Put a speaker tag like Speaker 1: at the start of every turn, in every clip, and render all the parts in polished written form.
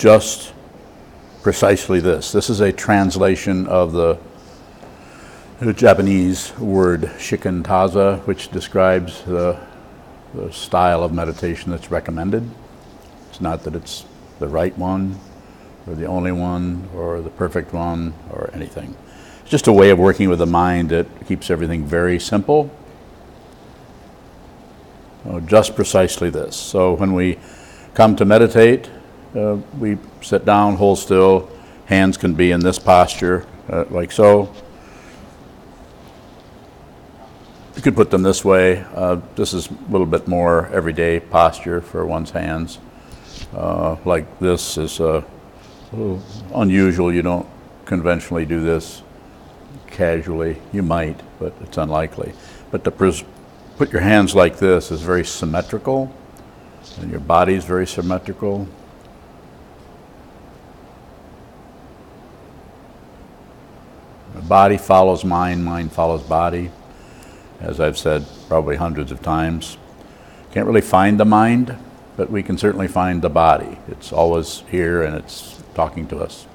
Speaker 1: just precisely this. This is a translation of the Japanese word shikantaza, which describes the style of meditation that's recommended. It's not that it's the right one, or the only one, or the perfect one, or anything. It's just a way of working with the mind that keeps everything very simple. Just precisely this. So when we come to meditate, we sit down, hold still. Hands can be in this posture, like so. You could put them this way. This is a little bit more everyday posture for one's hands. Like this is a little unusual. You don't conventionally do this casually. You might, but it's unlikely. But to put your hands like this is very symmetrical, and your body is very symmetrical. The body follows mind, mind follows body. As I've said probably hundreds of times. Can't really find the mind, but we can certainly find the body. It's always here and it's talking to us.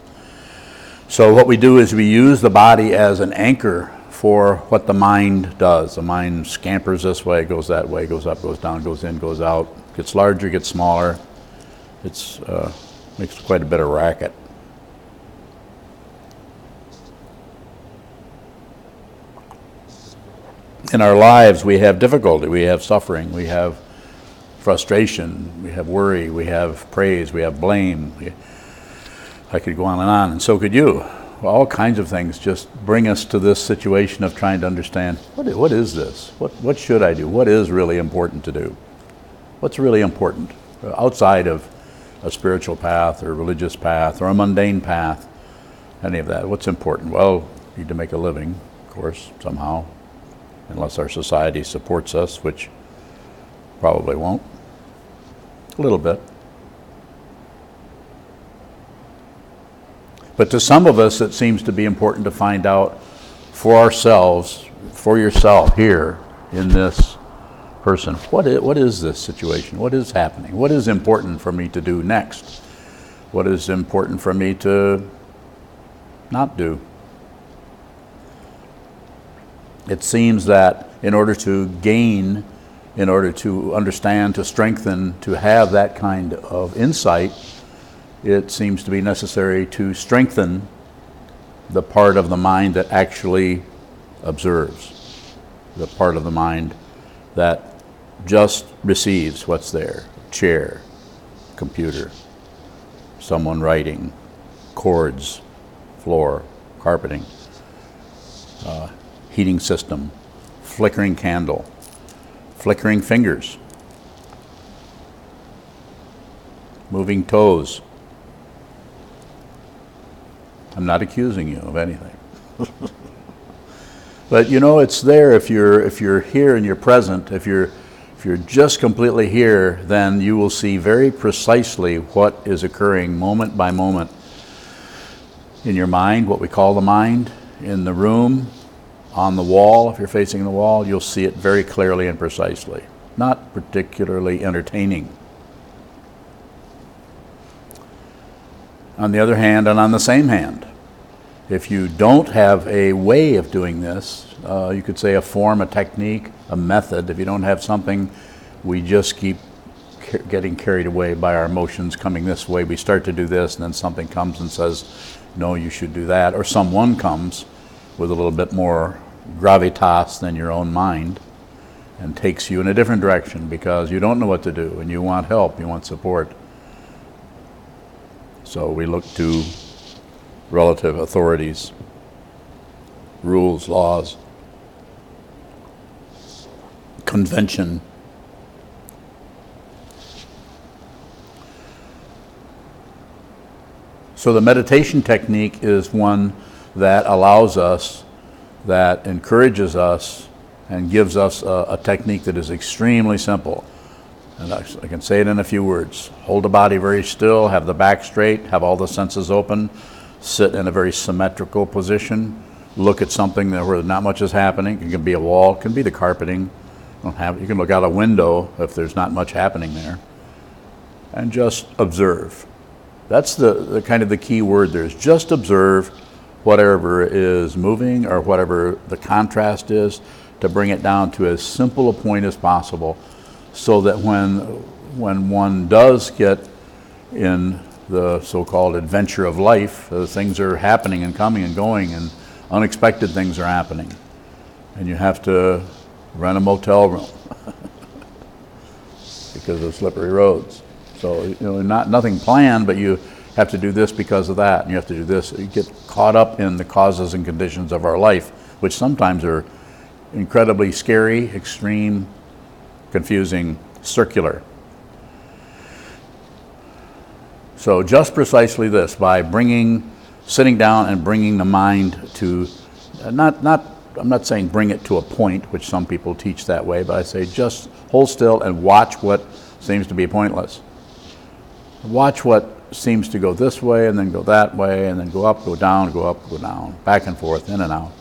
Speaker 1: So what we do is we use the body as an anchor for what the mind does. The mind scampers this way, goes that way, goes up, goes down, goes in, goes out, gets larger, gets smaller. It's makes quite a bit of racket. In our lives, we have difficulty, we have suffering, we have frustration, we have worry, we have praise, we have blame. I could go on, and so could you. All kinds of things just bring us to this situation of trying to understand, what is this? What should I do? What is really important to do? What's really important outside of a spiritual path or a religious path or a mundane path, any of that? What's important? Well, we need to make a living, of course, somehow. Unless our society supports us, which probably won't. A little bit. But to some of us, it seems to be important to find out for ourselves, for yourself here in this person, what is this situation? What is happening? What is important for me to do next? What is important for me to not do? It seems that in order to gain, in order to understand, to strengthen, to have that kind of insight, it seems to be necessary to strengthen the part of the mind that actually observes, the part of the mind that just receives what's there. Chair, computer, someone writing, chords, floor, carpeting, heating system, flickering candle, flickering fingers, moving toes. I'm not accusing you of anything. But you know, it's there if you're here and you're present. If you're just completely here, then you will see very precisely what is occurring moment by moment in your mind, what we call the mind, in the room, on the wall. If you're facing the wall, you'll see it very clearly and precisely. Not particularly entertaining. On the other hand, and on the same hand, if you don't have a way of doing this, you could say a form, a technique, a method. If you don't have something, we just keep getting carried away by our emotions coming this way. We start to do this, and then something comes and says, no, you should do that. Or someone comes with a little bit more gravitas than your own mind and takes you in a different direction because you don't know what to do and you want help, you want support. So we look to relative authorities, rules, laws, convention. So the meditation technique is one that allows us, that encourages us, and gives us a technique that is extremely simple. And I can say it in a few words. Hold the body very still, have the back straight, have all the senses open, sit in a very symmetrical position, look at something where not much is happening. It can be a wall, it can be the carpeting. You can look out a window if there's not much happening there. And just observe. That's the kind of the key word there is just observe whatever is moving or whatever the contrast is, to bring it down to as simple a point as possible, so that when one does get in the so-called adventure of life, things are happening and coming and going, and unexpected things are happening, and you have to rent a motel room because of slippery roads. So nothing planned, but you have to do this because of that, and you have to do this. You get caught up in the causes and conditions of our life, which sometimes are incredibly scary, extreme, confusing, circular. So just precisely this, by sitting down and bringing the mind to, I'm not saying bring it to a point, which some people teach that way, but I say just hold still and watch what seems to be pointless. Watch what seems to go this way and then go that way and then go up, go down, go up, go down, back and forth, in and out.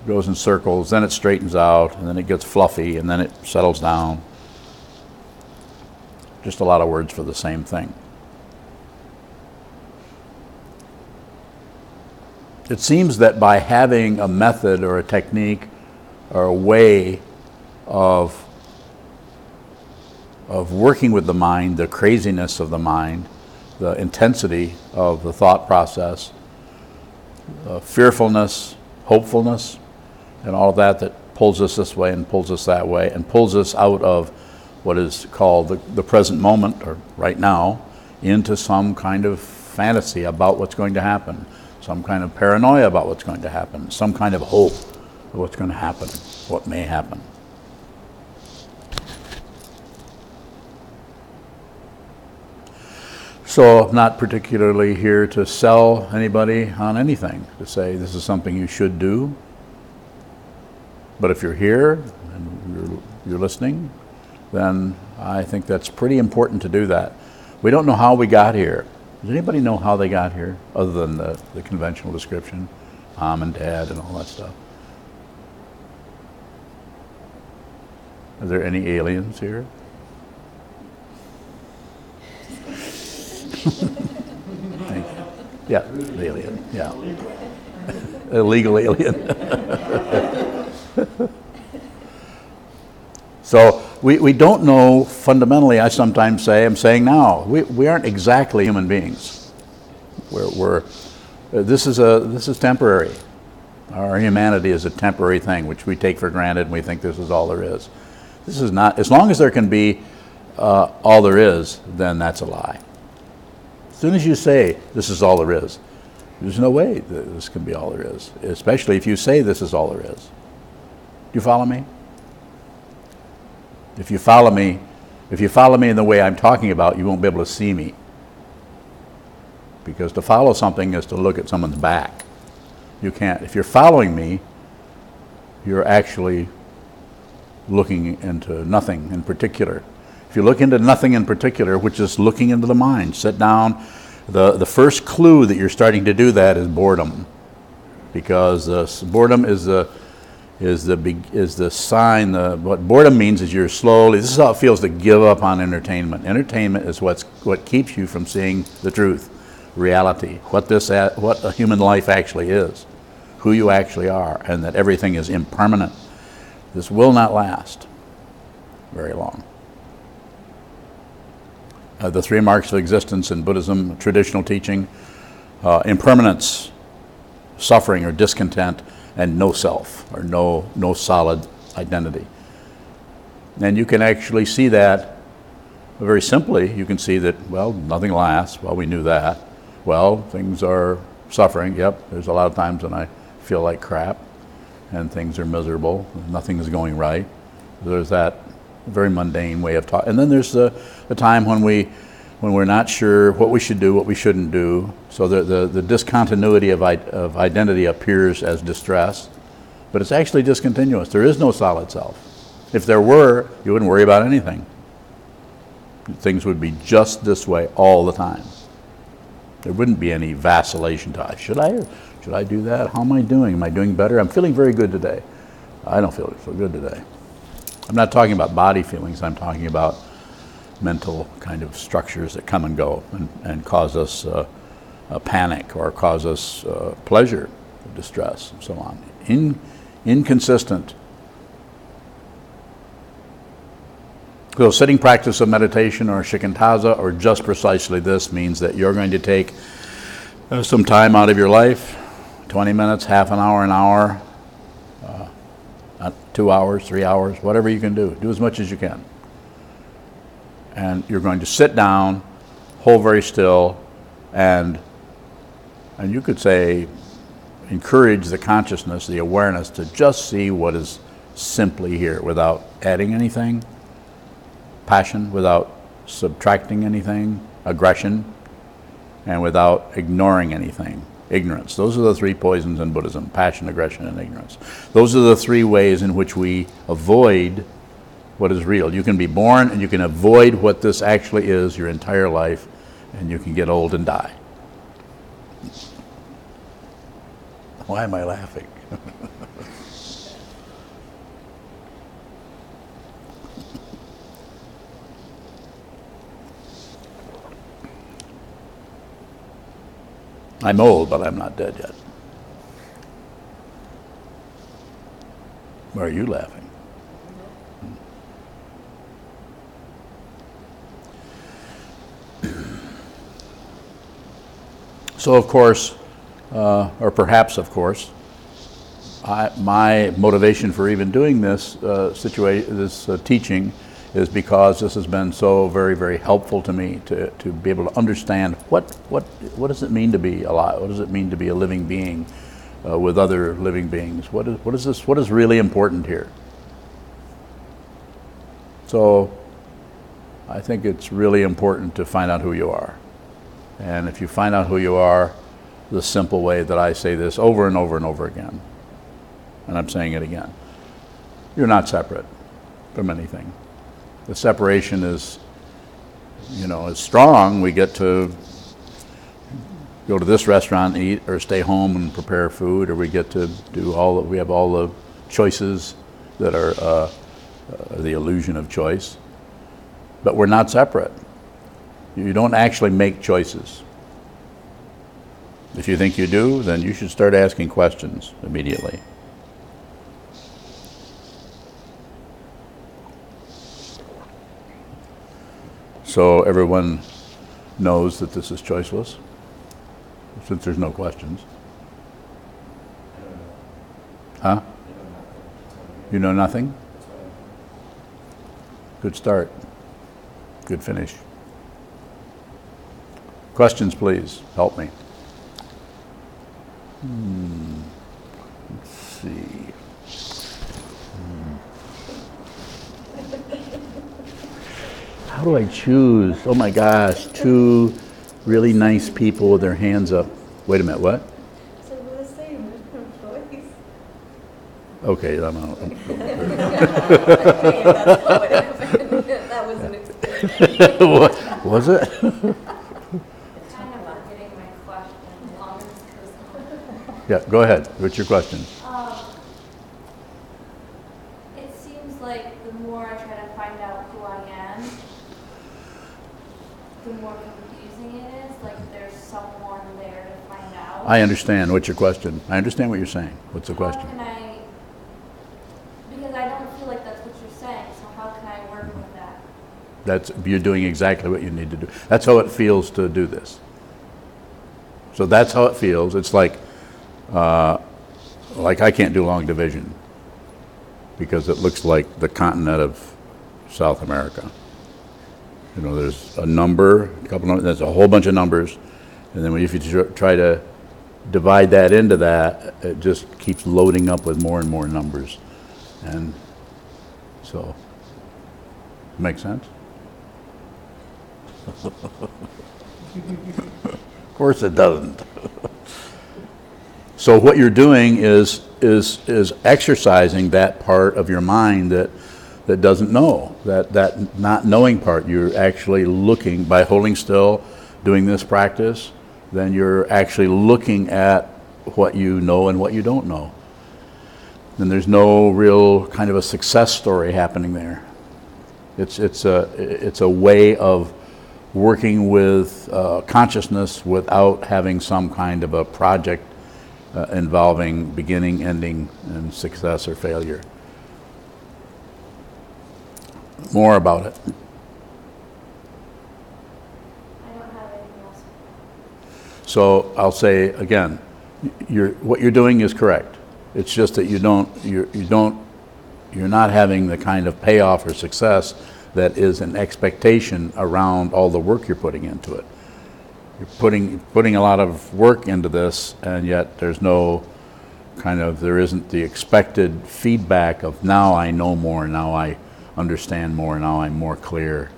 Speaker 1: It goes in circles, then it straightens out, and then it gets fluffy, and then it settles down. Just a lot of words for the same thing. It seems that by having a method or a technique or a way of working with the mind, the craziness of the mind, the intensity of the thought process, fearfulness, hopefulness, and all of that pulls us this way and pulls us that way and pulls us out of what is called the present moment, or right now, into some kind of fantasy about what's going to happen, some kind of paranoia about what's going to happen, some kind of hope of what's going to happen, what may happen. So I'm not particularly here to sell anybody on anything, to say this is something you should do. But if you're here and you're listening, then I think that's pretty important to do that. We don't know how we got here. Does anybody know how they got here, other than the conventional description, mom and dad and all that stuff? Are there any aliens here? Thank you. Yeah, the alien, yeah. Illegal alien. So we don't know fundamentally, I sometimes say, I'm saying now, we aren't exactly human beings. This is temporary. Our humanity is a temporary thing, which we take for granted, and we think this is all there is. This is not. As long as there can be all there is, then that's a lie. As soon as you say this is all there is, there's no way that this can be all there is, especially if you say this is all there is. Do you follow me? If you follow me in the way I'm talking about, you won't be able to see me. Because to follow something is to look at someone's back. You can't. If you're following me, you're actually looking into nothing in particular. If you look into nothing in particular, which is looking into the mind, sit down. The first clue that you're starting to do that is boredom, because boredom is the sign. What boredom means is you're slowly. This is how it feels to give up on entertainment. Entertainment is what keeps you from seeing the truth, reality, what a human life actually is, who you actually are, and that everything is impermanent. This will not last very long. The three marks of existence in Buddhism, traditional teaching: impermanence, suffering or discontent, and no self, or no solid identity. And you can actually see that very simply. You can see that, well, nothing lasts. Well, we knew that. Well, things are suffering. Yep, there's a lot of times when I feel like crap, and things are miserable, nothing is going right. There's that very mundane way of talking. And then there's the time when we're not sure what we should do, what we shouldn't do. So the discontinuity of identity appears as distress, but it's actually discontinuous. There is no solid self. If there were, you wouldn't worry about anything. Things would be just this way all the time. There wouldn't be any vacillation to, should I do that? How am I doing? Am I doing better? I'm feeling very good today. I don't feel so good today. I'm not talking about body feelings. I'm talking about mental kind of structures that come and go and cause us a panic or cause us pleasure, distress, and so on. Inconsistent. So sitting practice of meditation or shikantaza or just precisely this means that you're going to take some time out of your life, 20 minutes, half an hour, 2 hours, 3 hours, whatever you can do. Do as much as you can. And you're going to sit down, hold very still, and you could say encourage the consciousness, the awareness to just see what is simply here without adding anything, passion, without subtracting anything, aggression, and without ignoring anything, ignorance. Those are the three poisons in Buddhism: passion, aggression, and ignorance. Those are the three ways in which we avoid what is real. You can be born and you can avoid what this actually is your entire life, and you can get old and die. Why am I laughing? I'm old, but I'm not dead yet. Why are you laughing? So, of course, or perhaps, of course, my motivation for even doing this teaching is because this has been so very, very helpful to me to be able to understand what does it mean to be alive? What does it mean to be a living being with other living beings? What is really important here? So I think it's really important to find out who you are. And if you find out who you are, the simple way that I say this over and over and over again, and I'm saying it again, you're not separate from anything. The separation is, is strong. We get to go to this restaurant and eat, or stay home and prepare food, or we get to do we have all the choices that are the illusion of choice. But we're not separate. You don't actually make choices. If you think you do, then you should start asking questions immediately. So everyone knows that this is choiceless, since there's no questions. Huh? You know nothing? Good start. Good finish. Questions, please. Help me. Let's see. How do I choose? Oh my gosh, two really nice people with their hands up. Wait a minute, what?
Speaker 2: So we're the same choice.
Speaker 1: Okay, I'm out.
Speaker 2: That was an experience.
Speaker 1: What was it?
Speaker 2: It's kind of not getting my question long as
Speaker 1: Yeah, go ahead. What's your question?
Speaker 2: it seems like the more I try to find out who I am, the more confusing it is. Like there's someone there to find out.
Speaker 1: I understand. What's your question? I understand what you're saying. What's the question?
Speaker 2: How can I, because I don't feel like that's what you're saying, so how can I work with that?
Speaker 1: You're doing exactly what you need to do. That's how it feels to do this. So that's how it feels. It's like I can't do long division because it looks like the continent of South America. There's a number, there's a whole bunch of numbers, and then if you try to divide that into that, it just keeps loading up with more and more numbers. And so, make sense? Of course it doesn't. So what you're doing is exercising that part of your mind that doesn't know, that not knowing part. You're actually looking, by holding still, doing this practice, then you're actually looking at what you know and what you don't know. Then there's no real kind of a success story happening there. It's a way of working with consciousness without having some kind of a project involving beginning, ending, and success or failure. More about it.
Speaker 2: I don't have anything else.
Speaker 1: So I'll say again, what you're doing is correct. It's just that you're not having the kind of payoff or success that is an expectation around all the work you're putting into it. You're putting a lot of work into this, and yet there isn't the expected feedback of now I know more, now I understand more, now I'm more clear.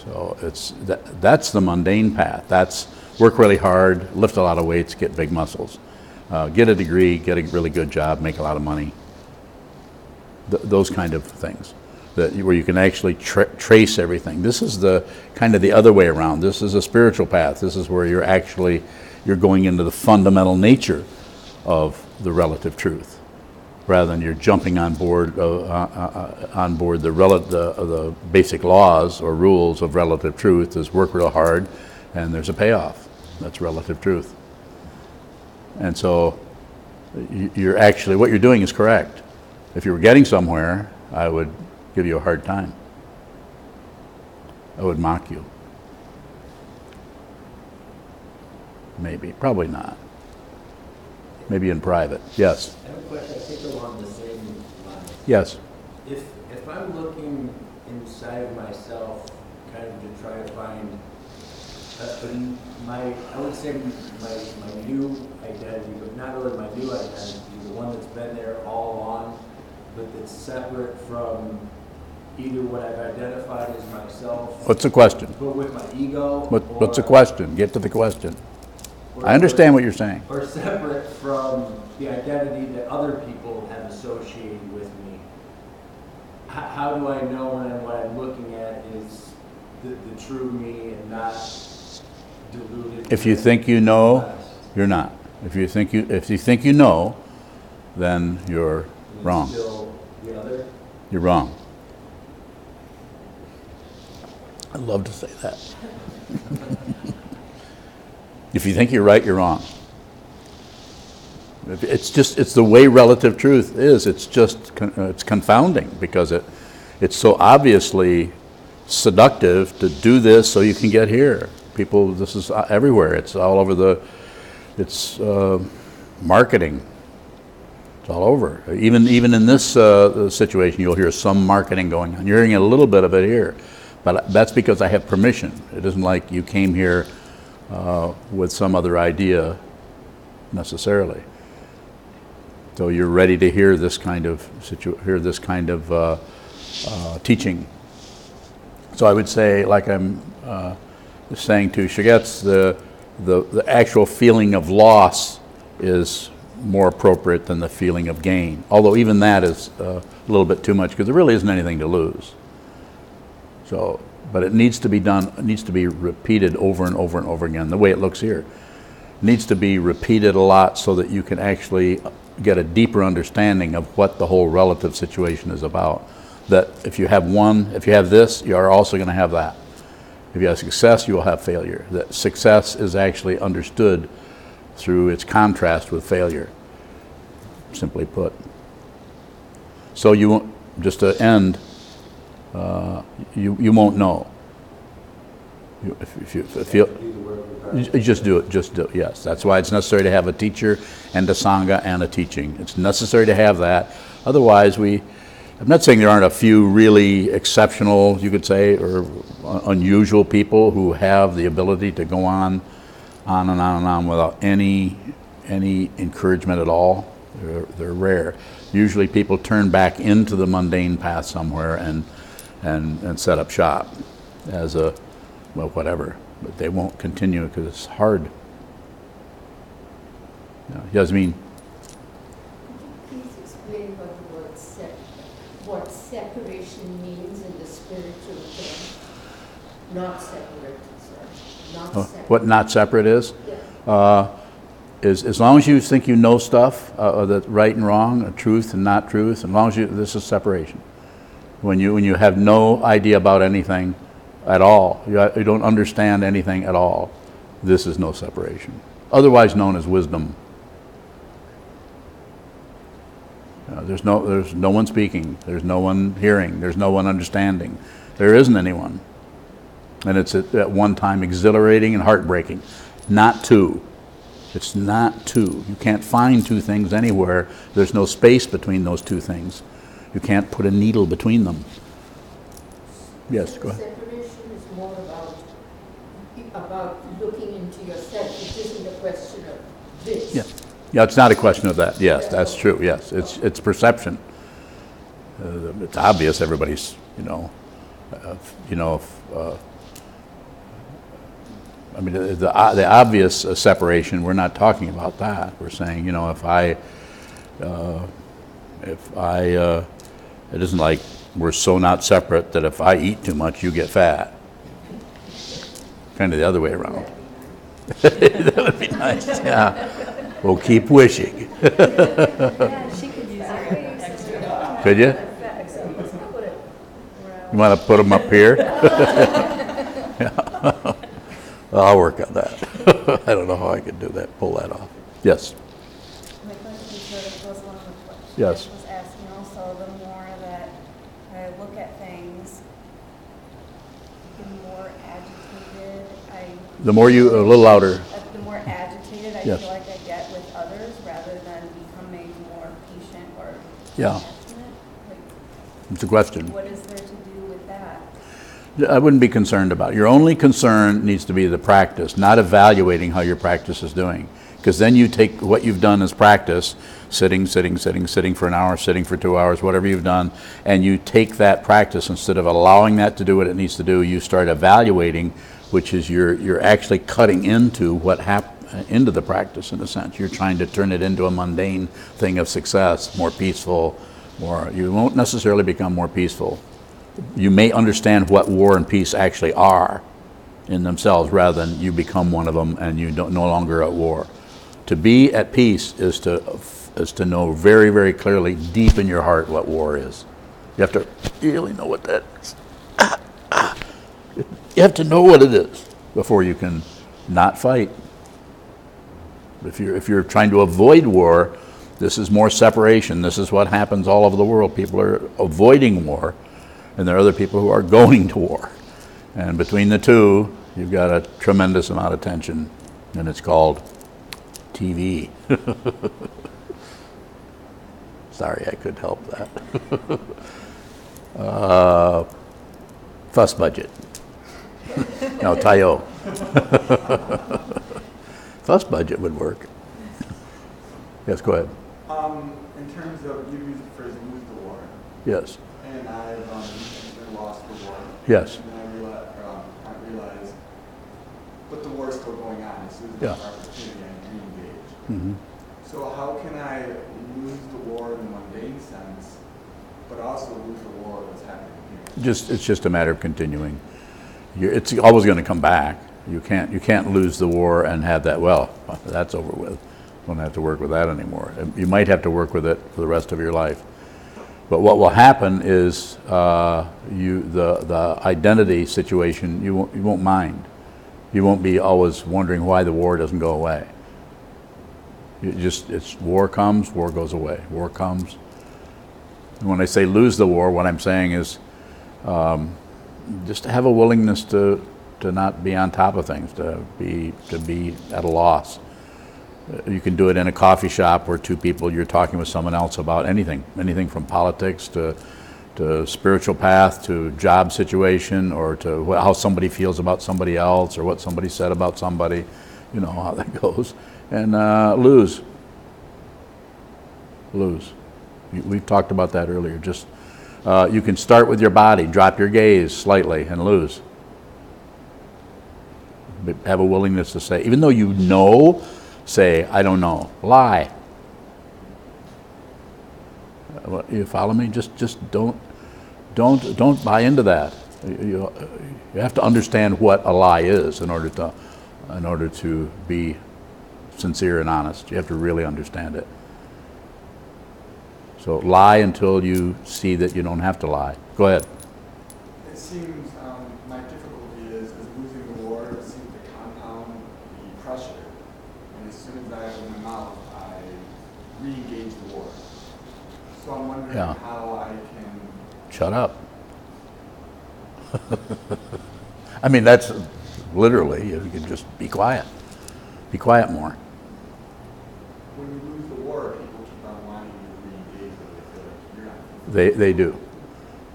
Speaker 1: So that's the mundane path. That's work really hard, lift a lot of weights, get big muscles, get a degree, get a really good job, make a lot of money. Those kind of things, where you can actually trace everything. This is the kind of the other way around. This is a spiritual path. This is where you're going into the fundamental nature of the relative truth, rather than you're jumping on board the basic laws or rules of relative truth. Is work real hard, and there's a payoff. That's relative truth. And so, what you're doing is correct. If you were getting somewhere, I would give you a hard time. I would mock you. Maybe, probably not. Maybe in private. Yes.
Speaker 3: I have a question, I think along the same line.
Speaker 1: Yes.
Speaker 3: If I'm looking inside of myself, kind of to try to find, I would say my new identity, but not really my new identity, the one that's been there all along, but that's separate from either what I've identified as myself.
Speaker 1: What's the question?
Speaker 3: But with my ego.
Speaker 1: What's the question? Get to the question. I understand what you're saying.
Speaker 3: Or separate from the identity that other people have associated with me. How do I know when what I'm looking at is the true me and not diluted?
Speaker 1: If you think you know, you're not. If you think you know, then you're wrong.
Speaker 3: Still the other?
Speaker 1: You're wrong. I'd love to say that. If you think you're right, you're wrong. It's the way relative truth is. It's confounding because it's so obviously seductive to do this so you can get here. People, this is everywhere. It's all over it's marketing. It's all over. Even in this situation, you'll hear some marketing going on. You're hearing a little bit of it here, but that's because I have permission. It isn't like you came here with some other idea necessarily. So you're ready to hear this kind of teaching. So I would say, like I'm saying to Shigetsu, the actual feeling of loss is more appropriate than the feeling of gain. Although even that is a little bit too much because there really isn't anything to lose. So, but it needs to be done. It needs to be repeated over and over and over again. The way it looks here, it needs to be repeated a lot so that you can actually get a deeper understanding of what the whole relative situation is about. That if you have this, you are also going to have that. If you have success, you will have failure. That success is actually understood through its contrast with failure, simply put. So you won't, just to end, you won't know. If you feel, you just do it, yes. That's why it's necessary to have a teacher and a Sangha and a teaching. It's necessary to have that. Otherwise, I'm not saying there aren't a few really exceptional, you could say, or unusual people who have the ability to go on and on and on without any encouragement at all. They're rare. Usually people turn back into the mundane path somewhere and set up shop as whatever. But they won't continue because it's hard. Yasmin?
Speaker 4: Please explain what separation means in the spiritual term. Not separate, sir. Not separate.
Speaker 1: What not separate is?
Speaker 4: Yeah.
Speaker 1: Is as long as you think you know stuff, that right and wrong, truth and not truth, as long as this is separation. when you have no idea about anything at all, you don't understand anything at all, this is no separation. Otherwise known as wisdom. There's no one speaking, there's no one hearing, there's no one understanding. There isn't anyone. And it's at one time exhilarating and heartbreaking. Not two. It's not two. You can't find two things anywhere. There's no space between those two things. You can't put a needle between them. Yes, go ahead.
Speaker 4: Separation is more about looking into yourself. It isn't a question of this.
Speaker 1: Yeah. Yeah, it's not a question of that. Yes, that's true. Yes, it's perception. It's obvious. Everybody's, I mean, the obvious separation. We're not talking about that. We're saying, it isn't like we're so not separate that if I eat too much, you get fat. Kind of the other way around. That would be nice. Yeah. We'll keep wishing.
Speaker 2: Yeah, she could use it.
Speaker 1: Could you? You want to put them up here? Yeah. I'll work on that. I don't know how I could do that, pull that off. Yes.
Speaker 2: My question sort of goes along with what
Speaker 1: Yes.
Speaker 2: Chris was asking also. The more that I look at things, the more agitated
Speaker 1: The more you, a little louder.
Speaker 2: the more agitated I
Speaker 1: Yes.
Speaker 2: feel like I get with others rather than becoming more patient or
Speaker 1: Yeah.
Speaker 2: compassionate. Like,
Speaker 1: It's a question.
Speaker 2: what is there to do with that?
Speaker 1: I wouldn't be concerned about it. Your only concern needs to be the practice, not evaluating how your practice is doing. Because then you take what you've done as practice, sitting for an hour, sitting for 2 hours, whatever you've done, and you take that practice, instead of allowing that to do what it needs to do, you start evaluating, which is you're actually cutting into into the practice in a sense. You're trying to turn it into a mundane thing of success, more peaceful, you won't necessarily become more peaceful. You may understand what war and peace actually are in themselves, rather than you become one of them and you no longer at war. To be at peace is to know very, very clearly, deep in your heart, what war is. You have to really know what that is. You have to know what it is before you can not fight. If you're trying to avoid war, this is more separation. This is what happens all over the world. People are avoiding war, and there are other people who are going to war. And between the two, you've got a tremendous amount of tension, and it's called TV. Sorry, I couldn't help that. Fuss budget. No, Tayo. Fuss budget would work. Yes, go ahead.
Speaker 5: In terms of, you used the phrase lose the war,
Speaker 1: Yes.
Speaker 5: and I've been lost the war.
Speaker 1: Yes.
Speaker 5: And I realized, but the war is still going on. This is
Speaker 1: Yeah.
Speaker 5: an opportunity to re-engage.
Speaker 1: Mm-hmm.
Speaker 5: So how can I lose the war in the mundane sense, but also lose the war that's happening here?
Speaker 1: It's just a matter of continuing. It's always going to come back. You can't lose the war and have that. Well, that's over with. Don't have to work with that anymore. You might have to work with it for the rest of your life. But what will happen is the identity situation, you won't mind. You won't be always wondering why the war doesn't go away. It's war comes, war goes away. War comes. And when I say lose the war, what I'm saying is just to have a willingness to not be on top of things, to be at a loss. You can do it in a coffee shop where two people, you're talking with someone else about anything from politics to spiritual path to job situation, or to how somebody feels about somebody else, or what somebody said about somebody. You know how that goes. And lose. We've talked about that earlier. Just you can start with your body, drop your gaze slightly, and lose. Have a willingness to say, even though you know, say, I don't know. Lie. You follow me? Just don't buy into that. You have to understand what a lie is in order to be sincere and honest. You have to really understand it. So lie until you see that you don't have to lie. Go ahead.
Speaker 5: It seems my difficulty is losing the war seems to compound the pressure. And as soon as I open my mouth, I re-engage the war. So I'm wondering
Speaker 1: Yeah.
Speaker 5: how I can.
Speaker 1: Shut up. I mean, that's literally, you can just be quiet. Be quiet more.
Speaker 5: When you lose the war, people keep on wanting you to re-engage them. They feel like you're not.
Speaker 1: They do.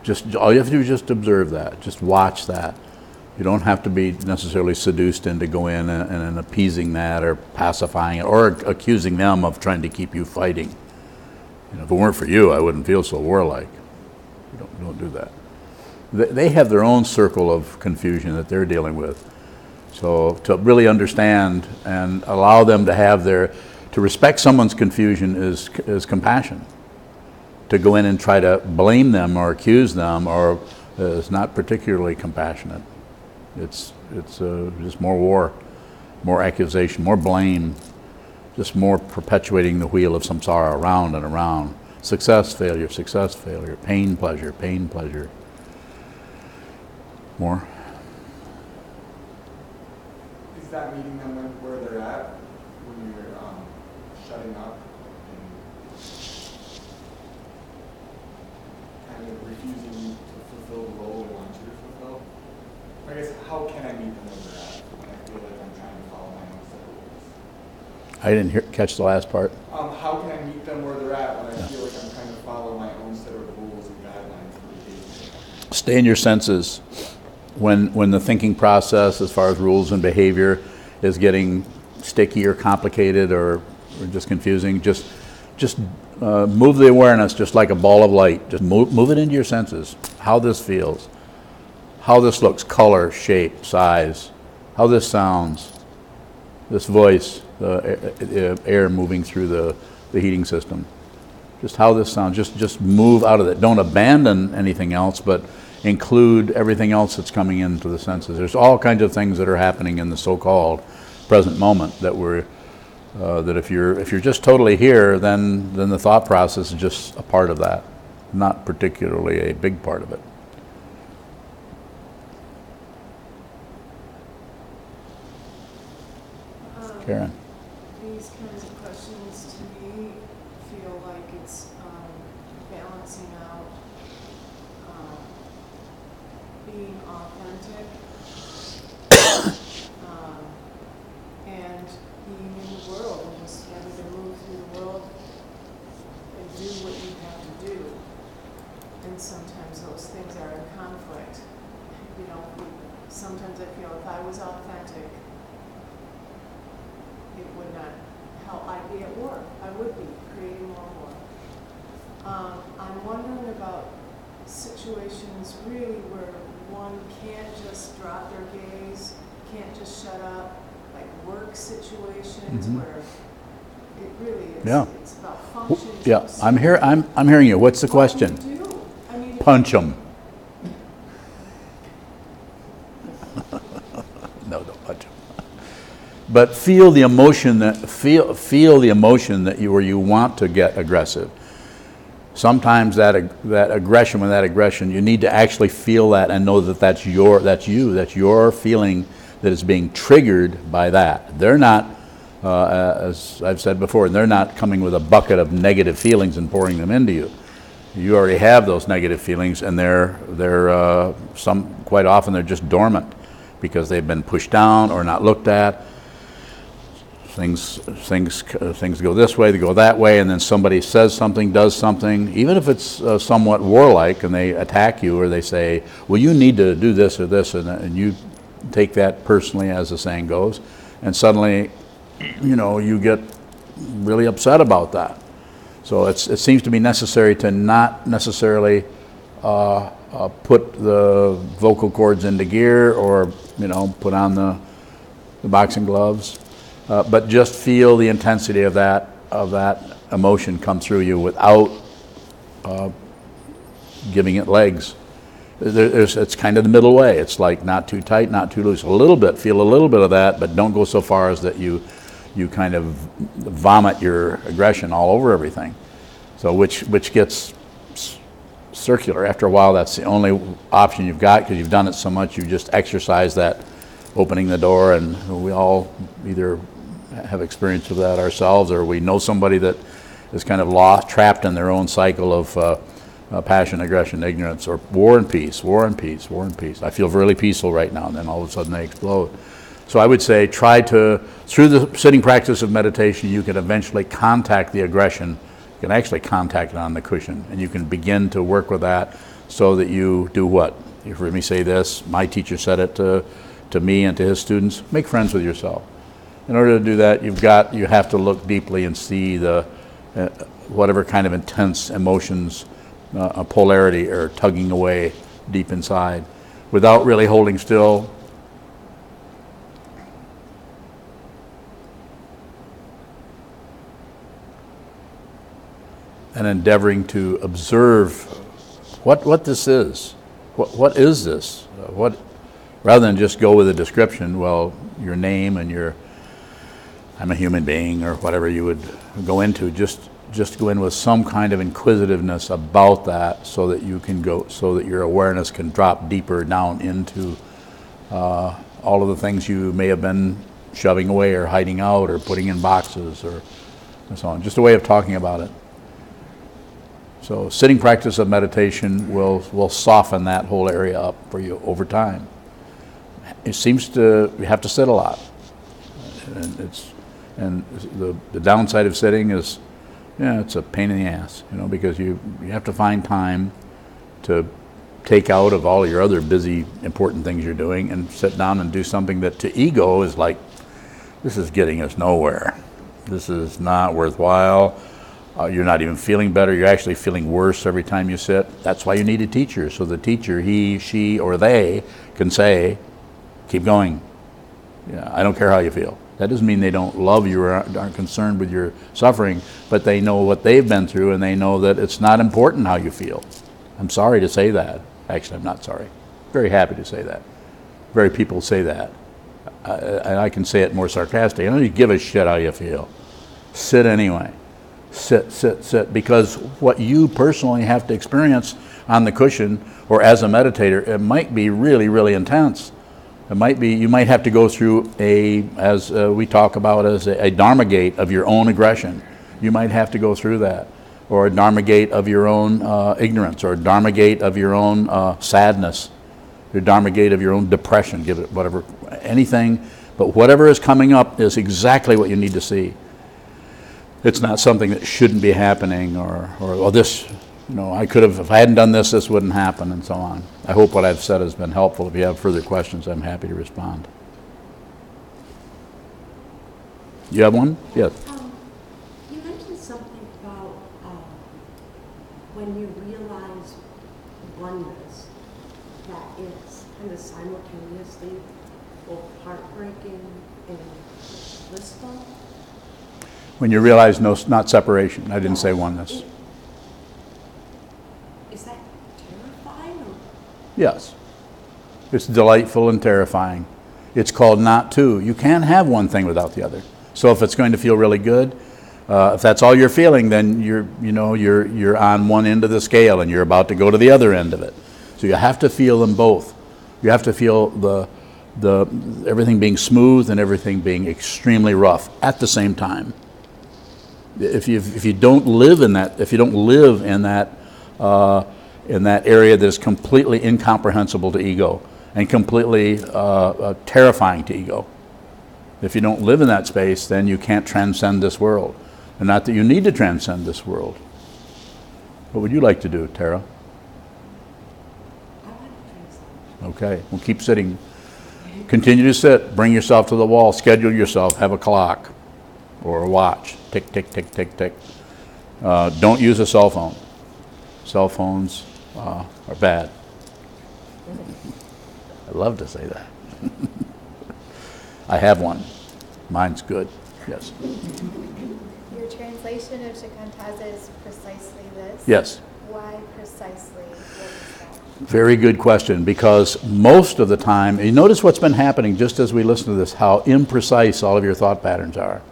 Speaker 1: Just all you have to do is just observe that. Just watch that. You don't have to be necessarily seduced into go in and appeasing that or pacifying it or accusing them of trying to keep you fighting. You know, if it weren't for you, I wouldn't feel so warlike. You don't do that. They have their own circle of confusion that they're dealing with. So to really understand and allow them to have to respect someone's confusion is compassion. To go in and try to blame them or accuse them or is not particularly compassionate. It's just more war, more accusation, more blame, just more perpetuating the wheel of samsara around and around. Success, failure, pain, pleasure, pain, pleasure. More?
Speaker 5: Is that meeting them where they're at when you're shutting up and kind of refusing to fulfill the role they want you to fulfill? I guess, how can I meet them where they're at when I feel like I'm trying to follow my own set of rules?
Speaker 1: I didn't catch the last part.
Speaker 5: How can I meet them where they're at when I feel like I'm trying to follow my own set of rules and guidelines for behavior?
Speaker 1: Stay in your senses. When the thinking process, as far as rules and behavior, is getting sticky or complicated or just confusing, just move the awareness just like a ball of light. Just move it into your senses. How this feels, how this looks, color, shape, size, how this sounds, this voice, the air moving through the heating system. Just how this sounds. Just move out of it. Don't abandon anything else, but include everything else that's coming into the senses. There's all kinds of things that are happening in the so-called present moment that that if you're just totally here, then the thought process is just a part of that, not particularly a big part of it. Karen.
Speaker 6: These kinds of questions to me feel like it's balancing out being authentic and being in the world and just having to move through the world and do what you have to do. And sometimes those things are in conflict. You know, sometimes I feel if I was authentic, it would not help. I'd be at war. I would be creating more war. I'm wondering about situations really where one can't just drop their gaze, can't just shut up, like work situations where it really is.
Speaker 1: Yeah.
Speaker 6: It's about functioning.
Speaker 1: Yeah, I'm hearing you. What's the question?
Speaker 6: What do you do? I mean,
Speaker 1: Punch them. No, don't punch them. But feel the emotion that you want to get aggressive. Sometimes that aggression, you need to actually feel that and know that that's your feeling that is being triggered by that. They're not, as I've said before, they're not coming with a bucket of negative feelings and pouring them into you. You already have those negative feelings, and quite often they're just dormant because they've been pushed down or not looked at. Things go this way, they go that way, and then somebody says something, does something, even if it's somewhat warlike, and they attack you, or they say, well, you need to do this or this, and you take that personally, as the saying goes, and suddenly, you get really upset about that. So it seems to be necessary to not necessarily put the vocal cords into gear or, put on the boxing gloves. But just feel the intensity of that emotion come through you without giving it legs. It's kind of the middle way. It's like not too tight, not too loose. Feel a little bit of that, but don't go so far as that you kind of vomit your aggression all over everything. So which gets circular. After a while, that's the only option you've got because you've done it so much. You just exercise that opening the door, and we all either have experience of that ourselves or we know somebody that is kind of lost, trapped in their own cycle of passion, aggression, ignorance, or war and peace, war and peace, war and peace. I feel really peaceful right now, and then all of a sudden they explode. So I would say try to, through the sitting practice of meditation, you can eventually contact the aggression. You can actually contact it on the cushion, and you can begin to work with that so that you do what? You've heard me say this. My teacher said it to me and to his students. Make friends with yourself. In order to do that, you have to look deeply and see the whatever kind of intense emotions, polarity, are tugging away deep inside, without really holding still. And endeavoring to observe what this is. What is this? Rather than just go with a description, well, your name and your I'm a human being or whatever you would go into, just go in with some kind of inquisitiveness about that so that you can go, so that your awareness can drop deeper down into all of the things you may have been shoving away or hiding out or putting in boxes or so on. Just a way of talking about it. So sitting practice of meditation will soften that whole area up for you over time. It seems you have to sit a lot, and the downside of sitting is, it's a pain in the ass, because you have to find time to take out of all your other busy, important things you're doing and sit down and do something that to ego is like, this is getting us nowhere. This is not worthwhile. You're not even feeling better. You're actually feeling worse every time you sit. That's why you need a teacher. So the teacher, he, she, or they can say, keep going. I don't care how you feel. That doesn't mean they don't love you or aren't concerned with your suffering, but they know what they've been through and they know that it's not important how you feel. I'm sorry to say that. Actually, I'm not sorry. Very happy to say that. Very people say that. And I can say it more sarcastic. I don't give a shit how you feel. Sit anyway. Sit, because what you personally have to experience on the cushion or as a meditator, it might be really, really intense. It might be, you might have to go through as we talk about as a Dharma gate of your own aggression. You might have to go through that, or a Dharma gate of your own ignorance, or a Dharma gate of your own sadness, your Dharma gate of your own depression, give it whatever, anything, but whatever is coming up is exactly what you need to see. It's not something that shouldn't be happening, or this, I could have, if I hadn't done this, this wouldn't happen, and so on. I hope what I've said has been helpful. If you have further questions, I'm happy to respond. You have one? Yes.
Speaker 7: You mentioned something about when you realize oneness, that it's kind of simultaneously both heartbreaking and blissful.
Speaker 1: When you realize not separation. I didn't say oneness.
Speaker 7: Is that terrifying? Or?
Speaker 1: Yes. It's delightful and terrifying. It's called not to. You can't have one thing without the other. So if it's going to feel really good, if that's all you're feeling, then you're on one end of the scale and you're about to go to the other end of it. So you have to feel them both. You have to feel the everything being smooth and everything being extremely rough at the same time. If you don't live in that, in that area that is completely incomprehensible to ego and completely terrifying to ego, if you don't live in that space, then you can't transcend this world. And not that you need to transcend this world. What would you like to do, Tara?
Speaker 7: I want to transcend.
Speaker 1: Okay, well, keep sitting. Continue to sit. Bring yourself to the wall. Schedule yourself. Have a clock or a watch. Tick, tick, tick, tick, tick. Don't use a cell phone. Cell phones are bad. I love to say that. I have one. Mine's good. Yes.
Speaker 8: Your translation of Shikantaza is precisely this?
Speaker 1: Yes.
Speaker 8: Why precisely? What is that?
Speaker 1: Very good question, because most of the time, you notice what's been happening just as we listen to this, how imprecise all of your thought patterns are.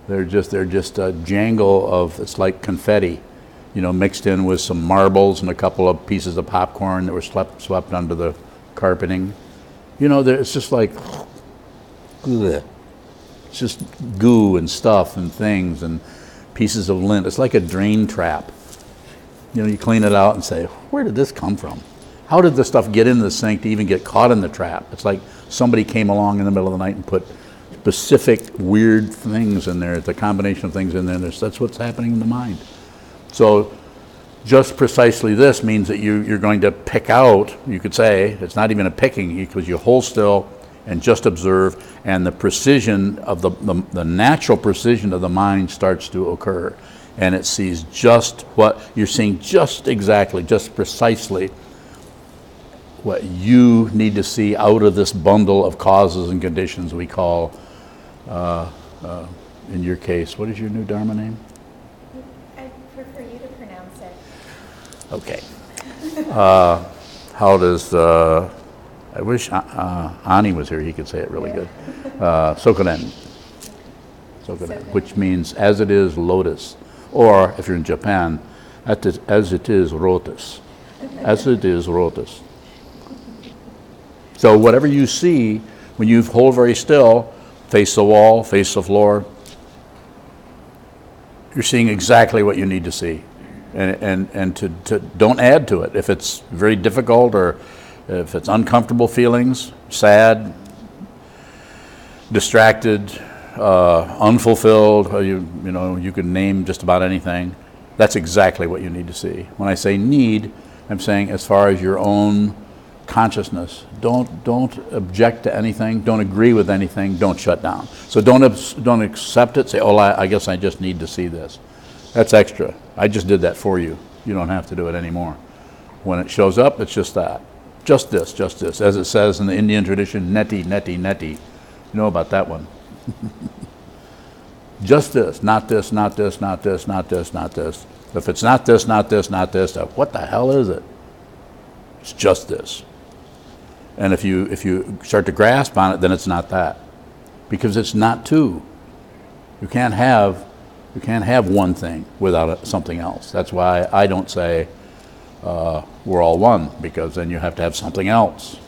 Speaker 1: They're just a jangle of, it's like confetti. mixed in with some marbles and a couple of pieces of popcorn that were swept under the carpeting. It's just like, ugh. It's just goo and stuff and things and pieces of lint. It's like a drain trap. You clean it out and say, where did this come from? How did this stuff get into the sink to even get caught in the trap? It's like somebody came along in the middle of the night and put specific weird things in there, the combination of things in there. That's what's happening in the mind. So just precisely this means that you're going to pick out, you could say, it's not even a picking, because you hold still and just observe, and the precision of the natural precision of the mind starts to occur. And it sees just what you're seeing, just exactly, just precisely what you need to see out of this bundle of causes and conditions we call, in your case, what is your new Dharma name?
Speaker 8: I prefer you to pronounce it.
Speaker 1: Okay. How does, I wish Ani was here, he could say it really good. Sokoren. Sokoren, which means as it is lotus. Or, if you're in Japan, as it is lotus. As it is lotus. So whatever you see, when you hold very still, face the wall, face the floor, you're seeing exactly what you need to see. And to don't add to it. If it's very difficult or if it's uncomfortable feelings, sad, distracted, unfulfilled, you can name just about anything. That's exactly what you need to see. When I say need, I'm saying as far as your own consciousness, don't object to anything, don't agree with anything, don't shut down. So don't accept it, say, oh, I guess I just need to see this. That's extra. I just did that for you. You don't have to do it anymore. When it shows up, it's just that. Just this. As it says in the Indian tradition, neti, neti, neti. You know about that one. Just this, not this, not this, not this, not this, not this. If it's not this, not this, not this, what the hell is it? It's just this. And if you start to grasp on it, then it's not that. Because it's not two. You can't have one thing without something else. That's why I don't say we're all one, because then you have to have something else.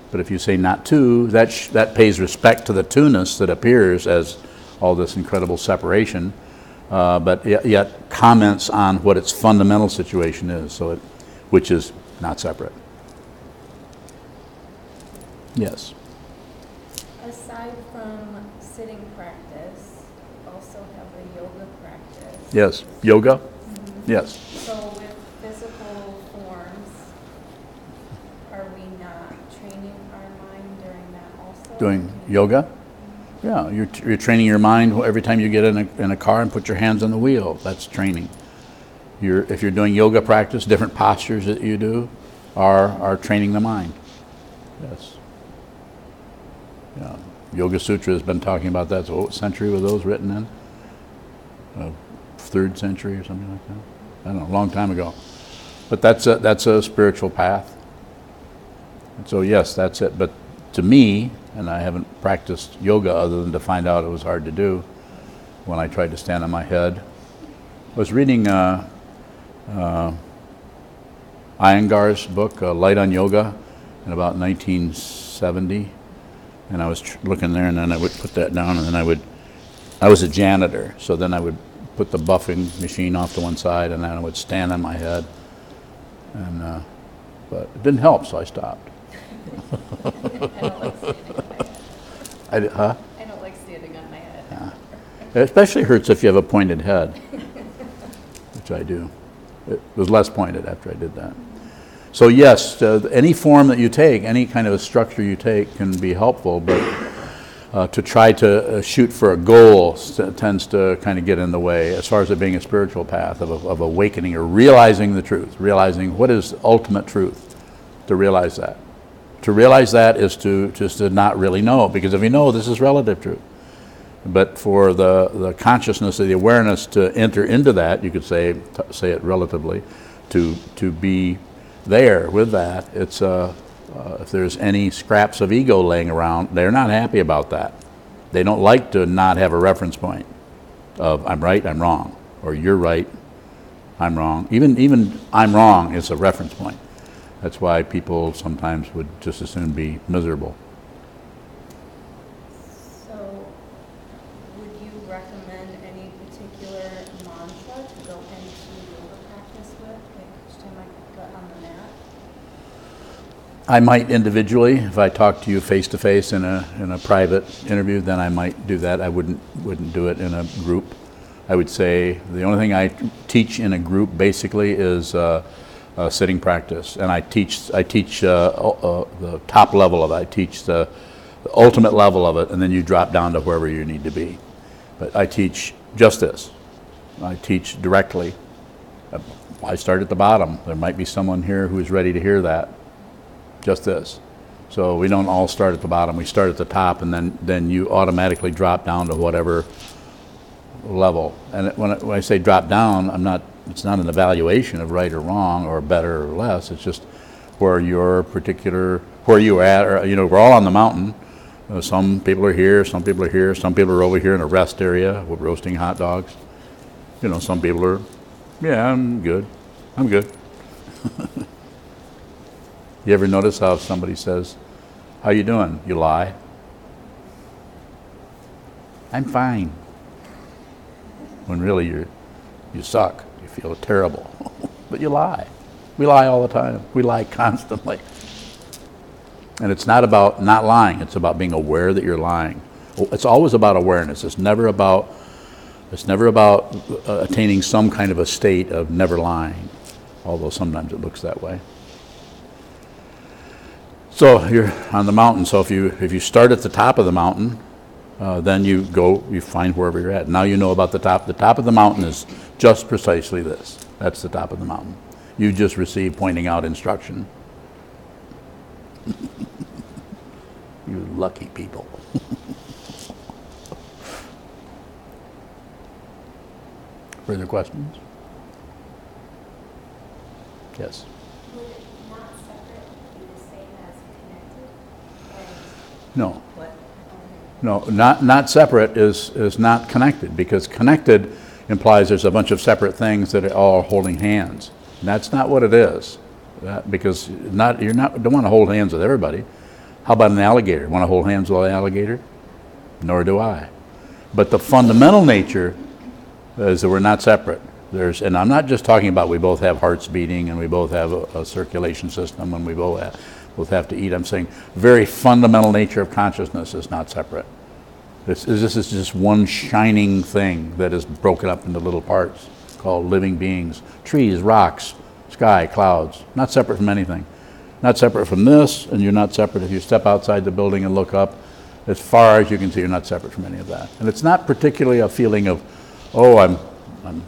Speaker 1: But if you say not two, that pays respect to the two-ness that appears as all this incredible separation, but yet comments on what its fundamental situation is, which is not separate. Yes.
Speaker 8: Aside from sitting practice, also have a yoga practice.
Speaker 1: Yes. Yoga? Mm-hmm. Yes.
Speaker 8: So with physical forms, are we not training our mind during that also?
Speaker 1: Doing yoga? Yeah, you're training your mind every time you get in a car and put your hands on the wheel. That's training. If you're doing yoga practice, different postures that you do are training the mind. Yes. Yeah. Yoga Sutra has been talking about that. So what century were those written in? 3rd century or something like that? I don't know, a long time ago. But that's a spiritual path. And so yes, that's it. But to me, and I haven't practiced yoga other than to find out it was hard to do when I tried to stand on my head. I was reading Iyengar's book, Light on Yoga, in about 1970. And I was looking there, and then I would put that down, and then I was a janitor, so then I would put the buffing machine off to one side, and then I would stand on my head. And but it didn't help, so I stopped.
Speaker 8: I don't like standing on my head. I don't like standing on my head.
Speaker 1: It especially hurts if you have a pointed head, which I do. It was less pointed after I did that. So yes, any form that you take, any kind of a structure you take can be helpful, but to try to shoot for a goal tends to kind of get in the way as far as it being a spiritual path of awakening or realizing the truth, realizing what is ultimate truth, to realize that. To realize that is just to not really know, because if you know, this is relative truth. But for the consciousness of the awareness to enter into that, you could say it relatively, to be there with that, it's if there's any scraps of ego laying around, they're not happy about that. They don't like to not have a reference point of I'm right, I'm wrong, or you're right, I'm wrong. Even I'm wrong is a reference point. That's why people sometimes would just as soon be miserable.
Speaker 8: So, would you recommend any particular mantra to go into yoga practice with, like each time I got on the mat?
Speaker 1: I might individually, if I talk to you face to face in a private interview, then I might do that. I wouldn't do it in a group. I would say the only thing I teach in a group basically is sitting practice, and I teach the top level of it. I teach the ultimate level of it, and then you drop down to wherever you need to be. But I teach just this. I teach directly. I start at the bottom. There might be someone here who is ready to hear that. Just this. So we don't all start at the bottom. We start at the top, and then you automatically drop down to whatever level. And when I say drop down, it's not an evaluation of right or wrong or better or less. It's just where you're at, or, you know, we're all on the mountain. Some people are here, some people are here, some people are over here in a rest area with roasting hot dogs. You know, some people are, yeah, I'm good. You ever notice how somebody says, how you doing? You lie. I'm fine. When really you suck. You feel terrible. But you lie. We lie all the time. We lie constantly. And it's not about not lying. It's about being aware that you're lying. It's always about awareness. It's never about attaining some kind of a state of never lying, although sometimes it looks that way. So you're on the mountain. So if you start at the top of the mountain, then you find wherever you're at. Now you know about the top. The top of the mountain is just precisely this. That's the top of the mountain. You just received pointing out instruction. You lucky people. Further questions? Yes.
Speaker 2: Would it not separate be the same as connected?
Speaker 1: No.
Speaker 7: What?
Speaker 1: No, not separate is not connected, because connected implies there's a bunch of separate things that are all holding hands. And that's not what it is, because you don't want to hold hands with everybody. How about an alligator? Want to hold hands with an alligator? Nor do I. But the fundamental nature is that we're not separate. And I'm not just talking about we both have hearts beating and we both have a circulation system and we both have to eat. I'm saying very fundamental nature of consciousness is not separate. This is just one shining thing that is broken up into little parts called living beings. Trees, rocks, sky, clouds, not separate from anything. Not separate from this, and you're not separate if you step outside the building and look up. As far as you can see, you're not separate from any of that. And it's not particularly a feeling of, oh, I'm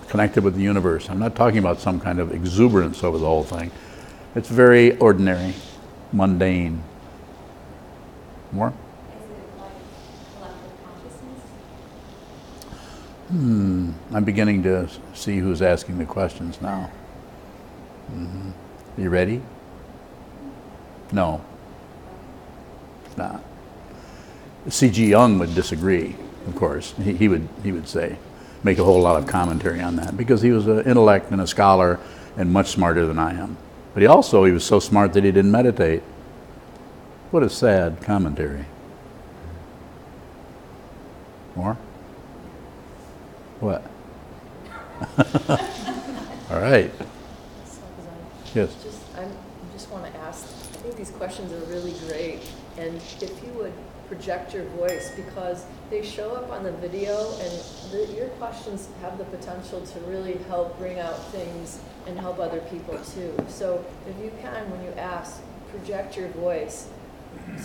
Speaker 1: connected with the universe. I'm not talking about some kind of exuberance over the whole thing. It's very ordinary, mundane. More?
Speaker 2: Is it like collective consciousness?
Speaker 1: I'm beginning to see who's asking the questions now. You ready? No. It's not. C.G. Jung would disagree, of course. He would say, make a whole lot of commentary on that, because he was an intellect and a scholar and much smarter than I am. But he was so smart that he didn't meditate. What a sad commentary. More? What? All right. Yes.
Speaker 9: I just want to ask, I think these questions are really great, and if you would project your voice, because they show up on the video, and your questions have the potential to really help bring out things and help other people too. So if you can, when you ask, project your voice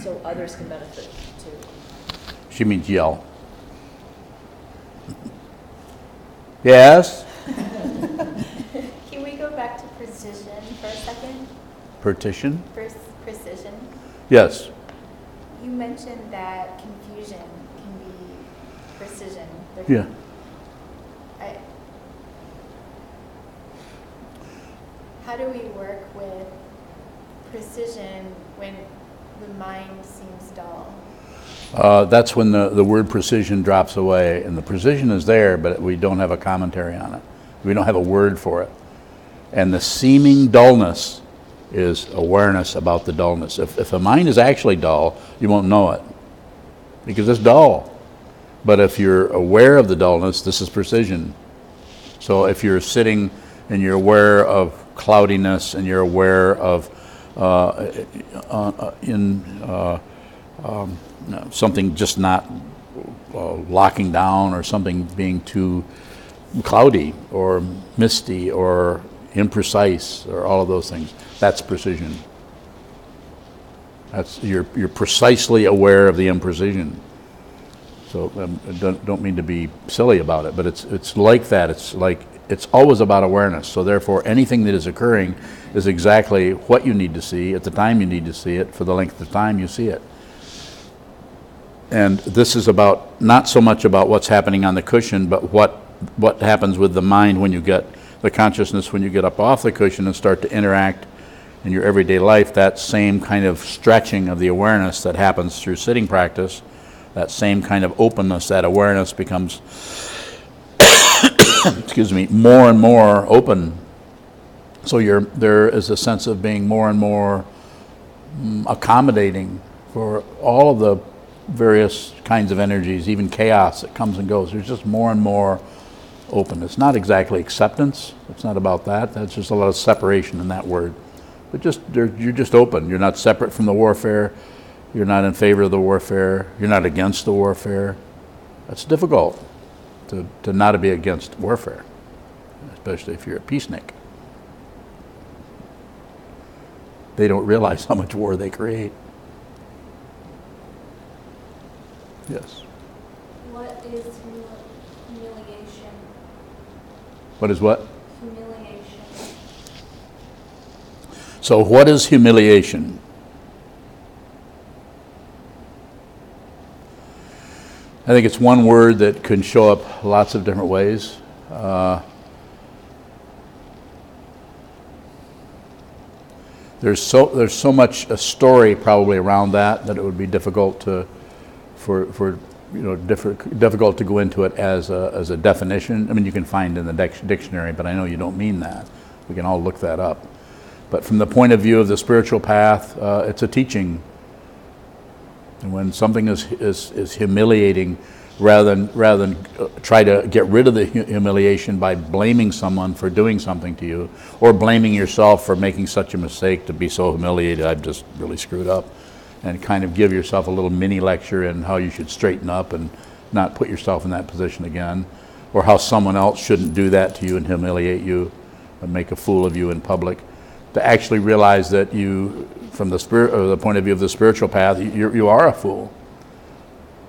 Speaker 9: so others can benefit too.
Speaker 1: She means yell. Yes?
Speaker 8: Can we go back to precision for a second?
Speaker 1: Partition?
Speaker 8: Precision.
Speaker 1: Yes.
Speaker 8: You mentioned that confusion can be precision.
Speaker 1: Yeah.
Speaker 8: How do we work with precision when the mind seems dull?
Speaker 1: That's when the word precision drops away, and the precision is there, but we don't have a commentary on it. We don't have a word for it. And the seeming dullness is awareness about the dullness. If a mind is actually dull, you won't know it because it's dull. But if you're aware of the dullness, this is precision. So if you're sitting and you're aware of cloudiness and you're aware of something just not locking down, or something being too cloudy or misty or imprecise, or all of those things, that's precision. That's you're precisely aware of the imprecision. So don't mean to be silly about it, but it's like that. It's always about awareness. So therefore, anything that is occurring is exactly what you need to see at the time you need to see it, for the length of time you see it. And this is about not so much about what's happening on the cushion, but what happens with the mind when you get the consciousness, when you get up off the cushion and start to interact in your everyday life. That same kind of stretching of the awareness that happens through sitting practice, that same kind of openness, that awareness becomes excuse me, more and more open. So there is a sense of being more and more accommodating for all of the various kinds of energies, even chaos that comes and goes. There's just more and more open. It's not exactly acceptance. It's not about that. That's just a lot of separation in that word. But you're just open. You're not separate from the warfare. You're not in favor of the warfare. You're not against the warfare. That's difficult to not be against warfare, especially if you're a peacenik. They don't realize how much war they create. Yes.
Speaker 2: What is humiliation?
Speaker 1: What is what?
Speaker 2: Humiliation.
Speaker 1: So what is humiliation? I think it's one word that can show up lots of different ways. There's so much a story probably around that it would be difficult difficult to go into it as a definition. I mean, you can find in the dictionary, but I know you don't mean that. We can all look that up. But from the point of view of the spiritual path, it's a teaching. And when something is humiliating, rather than try to get rid of the humiliation by blaming someone for doing something to you, or blaming yourself for making such a mistake to be so humiliated, I've just really screwed up, and kind of give yourself a little mini lecture in how you should straighten up and not put yourself in that position again, or how someone else shouldn't do that to you and humiliate you and make a fool of you in public. To actually realize that you, from the spirit or the point of view of the spiritual path, you are a fool,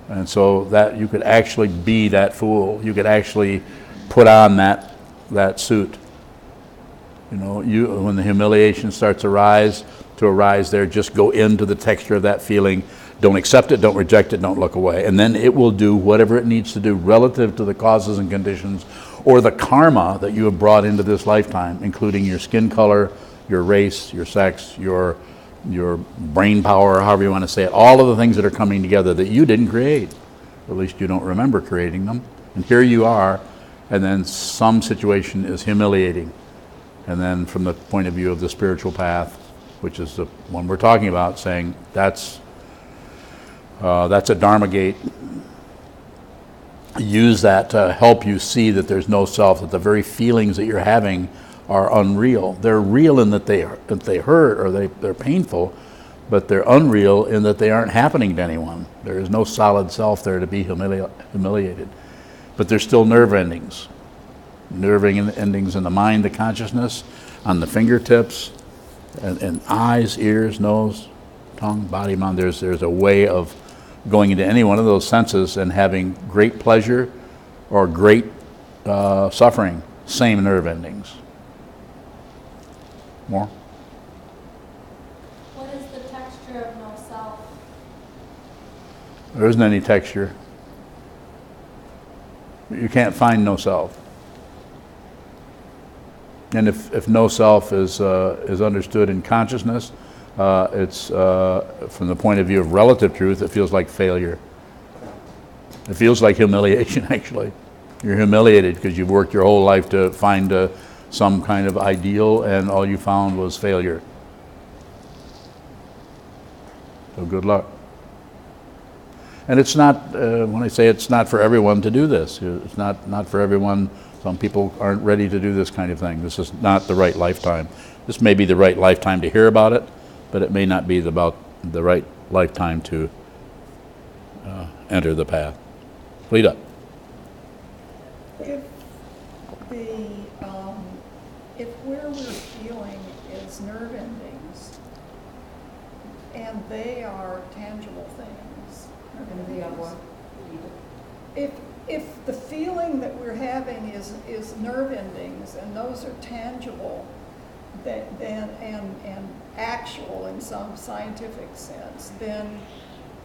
Speaker 1: and so that you could actually be that fool. You could actually put on that suit. You know, when the humiliation starts to arise there, just go into the texture of that feeling. Don't accept it, don't reject it, don't look away, and then it will do whatever it needs to do relative to the causes and conditions or the karma that you have brought into this lifetime, including your skin color, your race, your sex, your brain power, however you want to say it, all of the things that are coming together that you didn't create. Or at least you don't remember creating them. And here you are, and then some situation is humiliating. And then from the point of view of the spiritual path, which is the one we're talking about, saying that's a Dharma gate. Use that to help you see that there's no self, that the very feelings that you're having are unreal. They're real in that they hurt or they're painful, but they're unreal in that they aren't happening to anyone. There is no solid self there to be humiliated. But there's still nerve endings. Nerve endings in the mind, the consciousness, on the fingertips, and eyes, ears, nose, tongue, body, mind. There's a way of going into any one of those senses and having great pleasure or great suffering. Same nerve endings. More?
Speaker 2: What is the texture of no self?
Speaker 1: There isn't any texture. You can't find no self. And if no self is understood in consciousness, it's from the point of view of relative truth, it feels like failure. It feels like humiliation, actually. You're humiliated because you've worked your whole life to find some kind of ideal, and all you found was failure. So good luck. And it's not, when I say it's not for everyone to do this, it's not for everyone. Some people aren't ready to do this kind of thing. This is not the right lifetime. This may be the right lifetime to hear about it, but it may not be about the right lifetime to enter the path. Lita.
Speaker 10: If if where we're feeling is nerve endings, and they are tangible things.
Speaker 4: And they are what?
Speaker 10: If the feeling that we're having is nerve endings, and those are tangible, then and actual in some scientific sense, then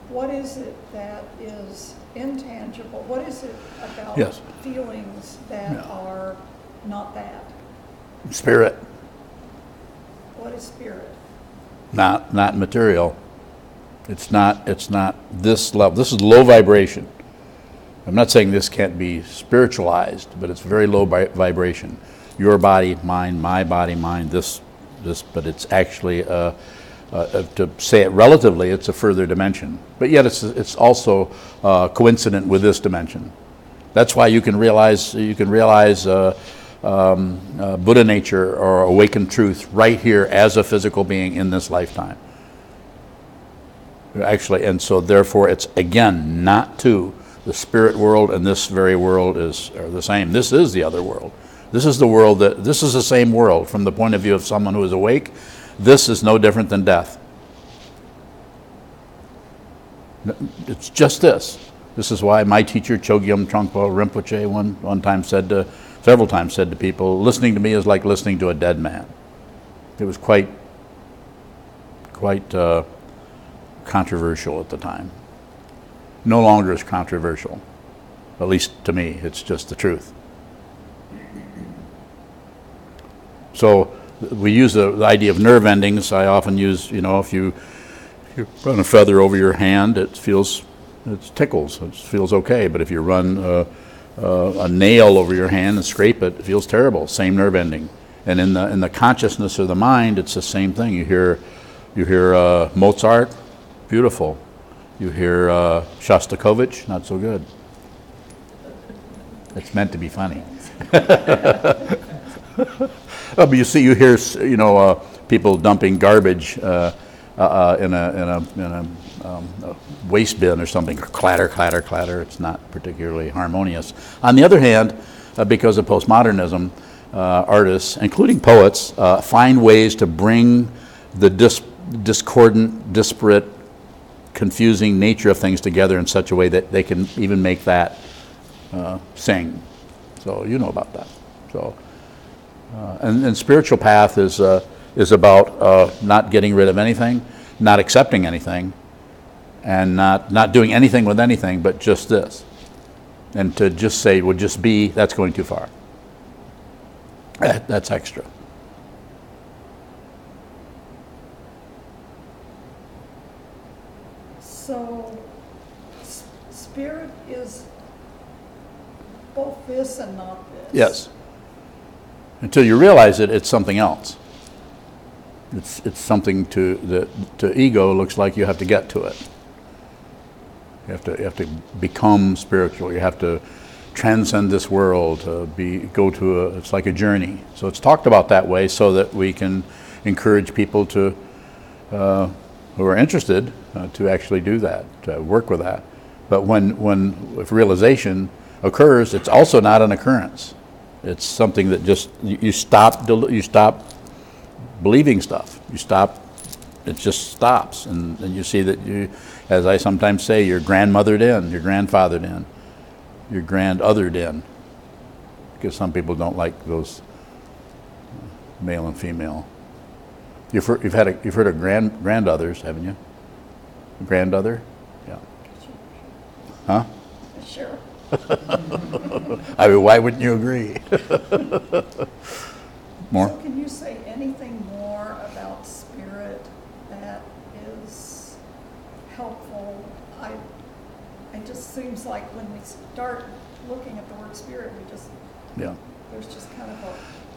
Speaker 10: what is it that is intangible? What is it about
Speaker 1: Yes.
Speaker 10: feelings that are not that?
Speaker 1: Spirit,
Speaker 10: What is spirit?
Speaker 1: not material. It's not this level. This is low vibration. I'm not saying this can't be spiritualized, but it's very low vibration. Your body, mind, my body, mind, this, but it's actually, to say it relatively, it's a further dimension. But yet it's also coincident with this dimension. That's why you can realize Buddha nature or awakened truth right here as a physical being in this lifetime. Actually, and so therefore it's again not two. The spirit world and this very world are the same. This is the other world. This is the world this is the same world from the point of view of someone who is awake. This is no different than death. It's just this. This is why my teacher Chogyam Trungpa Rinpoche several times said to people, listening to me is like listening to a dead man. It was quite controversial at the time. No longer is controversial, at least to me. It's just the truth. So we use the idea of nerve endings. I often use, if you run a feather over your hand, it tickles, it feels okay. But if you run a nail over your hand and scrape it, it feels terrible. Same nerve ending. And in the consciousness of the mind, it's the same thing. You hear Mozart, beautiful. You hear Shostakovich, not so good. It's meant to be funny. But you hear people dumping garbage in a waste bin or something. Clatter, clatter, clatter. It's not particularly harmonious. On the other hand, because of postmodernism, artists, including poets, find ways to bring the discordant, disparate, confusing nature of things together in such a way that they can even make that sing. So you know about that. So, and spiritual path is about not getting rid of anything, not accepting anything, and not doing anything with anything, but just this. And to just say, well, just be, that's going too far. That's extra.
Speaker 10: So, spirit is both this and not this.
Speaker 1: Yes. Until you realize it, it's something else. It's something to ego looks like you have to get to it. You have to become spiritual. You have to transcend this world. It's like a journey. So it's talked about that way so that we can encourage people who are interested to actually do that, to work with that. But if realization occurs, it's also not an occurrence. It's something that just you stop believing stuff. It just stops, and you see that you, as I sometimes say, you're grandmothered in, you're grandfathered in, you're grandothered in, because some people don't like those male and female. You've heard of grandothers, haven't you? Grandother? Yeah. Huh?
Speaker 10: Sure.
Speaker 1: I mean, why wouldn't you agree? More?
Speaker 10: So can you say anything more about spirit that is helpful? It just seems like when we start looking at the word spirit, there's just kind of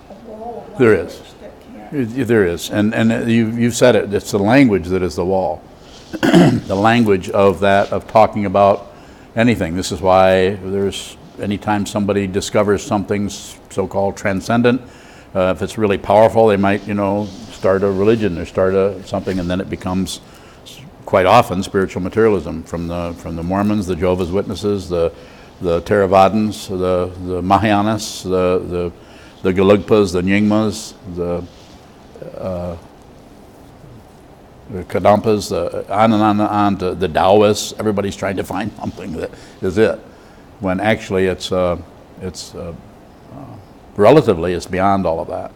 Speaker 10: a wall of
Speaker 1: There
Speaker 10: language
Speaker 1: is.
Speaker 10: that can't.
Speaker 1: There is, and you've said it. It's the language that is the wall. The language of that, of talking about anything. This is why there's, anytime somebody discovers something so-called transcendent, if it's really powerful, they might, start a religion or start something, and then it becomes quite often spiritual materialism from the Mormons, the Jehovah's Witnesses, the Theravadins, the Mahayanas, the Gelugpas, the Nyingmas, the Kadampas, on and on, to the Taoists. Everybody's trying to find something that is it, when actually it's relatively it's beyond all of that.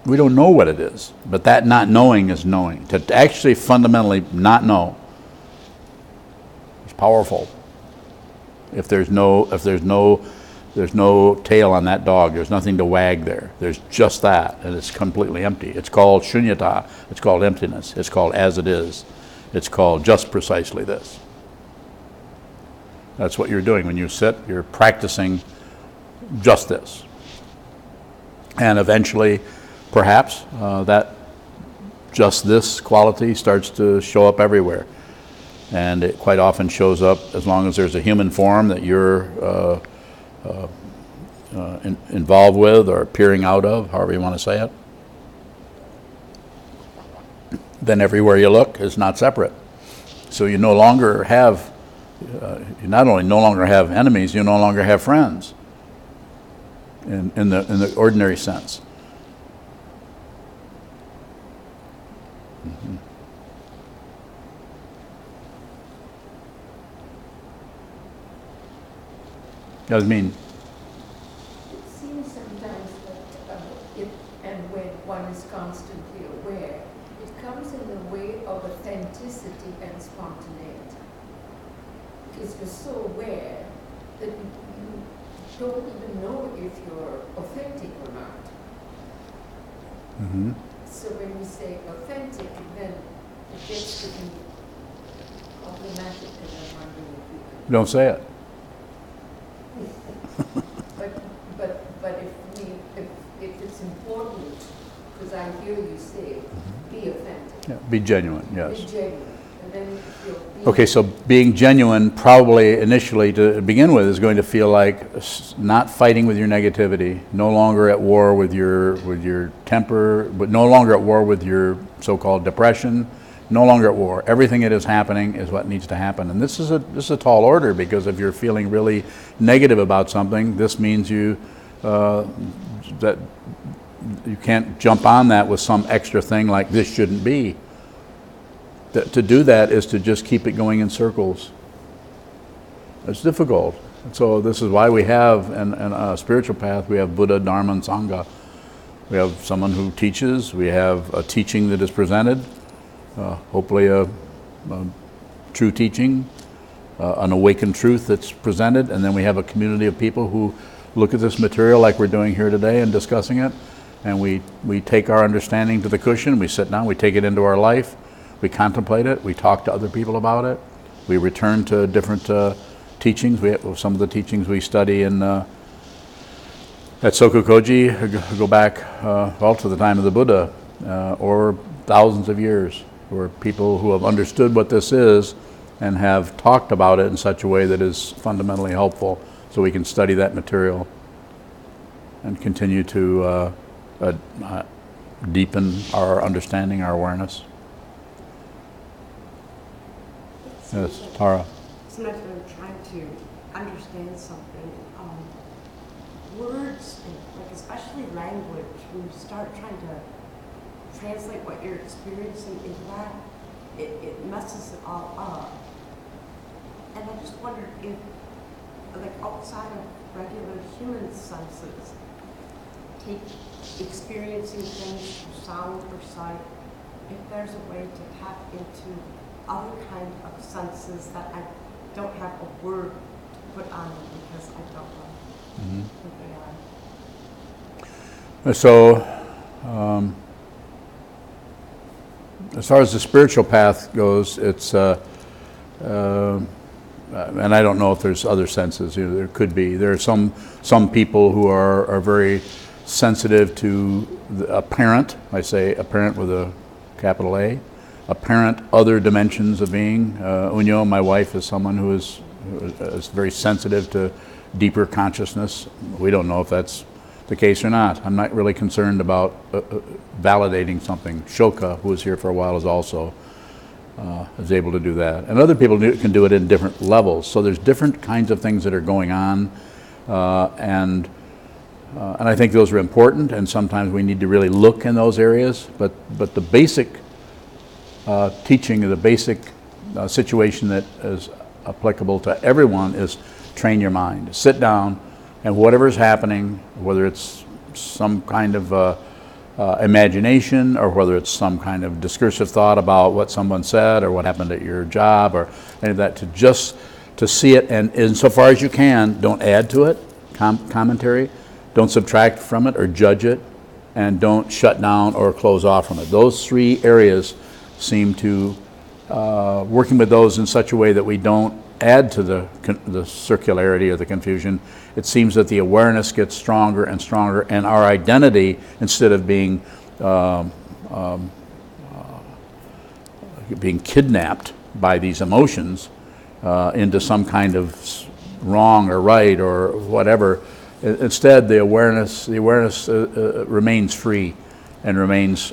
Speaker 1: We don't know what it is, but that not knowing is knowing. To actually fundamentally not know is powerful. If there's no tail on that dog, there's nothing to wag there. There's just that, and it's completely empty. It's called shunyata. It's called emptiness. It's called as it is. It's called just precisely this. That's what you're doing when you sit. You're practicing just this, and eventually, perhaps that just this quality starts to show up everywhere, and it quite often shows up as long as there's a human form that you're involved with or peering out of, however you want to say it. Then everywhere you look is not separate. So you no longer have, you not only no longer have enemies, you no longer have friends in the ordinary sense. Mm-hmm. Does mean
Speaker 4: It seems sometimes that if and when one is constantly aware, it comes in the way of authenticity and spontaneity. Because you're so aware that you don't even know if you're authentic or not.
Speaker 1: mm-hmm.
Speaker 4: So when we say authentic, then it gets to be problematic, and I'm wondering if we
Speaker 1: Don't say it.
Speaker 4: But if it's important, because I hear you say, be authentic,
Speaker 1: Yeah, be genuine, yes.
Speaker 4: be genuine, and then if you're being.
Speaker 1: Okay, so being genuine probably initially to begin with is going to feel like not fighting with your negativity, no longer at war with your temper, but no longer at war with your so-called depression, no longer at war. Everything that is happening is what needs to happen. And this is a tall order, because if you're feeling really negative about something, this means that you can't jump on that with some extra thing like this shouldn't be. To do that is to just keep it going in circles. It's difficult. So this is why we have, in a spiritual path, we have Buddha, Dharma, and Sangha. We have someone who teaches. We have a teaching that is presented, hopefully a true teaching, an awakened truth that's presented, and then we have a community of people who look at this material like we're doing here today and discussing it, and we take our understanding to the cushion, we sit down, we take it into our life, we contemplate it, we talk to other people about it, we return to different teachings. We have some of the teachings we study in at Sokokoji go back to the time of the Buddha, or thousands of years, where people who have understood what this is and have talked about it in such a way that is fundamentally helpful, so we can study that material and continue to deepen our understanding, our awareness. Yes, Tara.
Speaker 7: Sometimes when I'm trying to understand something, words, and like especially language, when you start trying to translate what you're experiencing into that, it messes it all up. And I just wondered if, like outside of regular human senses, take experiencing things through sound or sight, if there's a way to tap into other kind of senses that I don't have a word to put on them because I don't know what they are.
Speaker 1: So, as far as the spiritual path goes, it's, and I don't know if there's other senses. There could be. There are some people who are very sensitive to a parent, I say a parent with a capital A, apparent other dimensions of being. Unyo, my wife, is someone who is very sensitive to deeper consciousness. We don't know if that's the case or not. I'm not really concerned about validating something. Shoka, who was here for a while, is also is able to do that. And other people can do it in different levels. So there's different kinds of things that are going on. And I think those are important, and sometimes we need to really look in those areas. But the basic teaching, the basic situation that is applicable to everyone is train your mind. Sit down, and whatever is happening, whether it's some kind of imagination or whether it's some kind of discursive thought about what someone said or what happened at your job or any of that, to see it, and insofar as you can, don't add to it, commentary, don't subtract from it or judge it, and don't shut down or close off from it. Those three areas seem to, working with those in such a way that we don't add to the circularity or the confusion, it seems that the awareness gets stronger and stronger, and our identity, instead of being kidnapped by these emotions into some kind of wrong or right or whatever, instead the awareness remains free and remains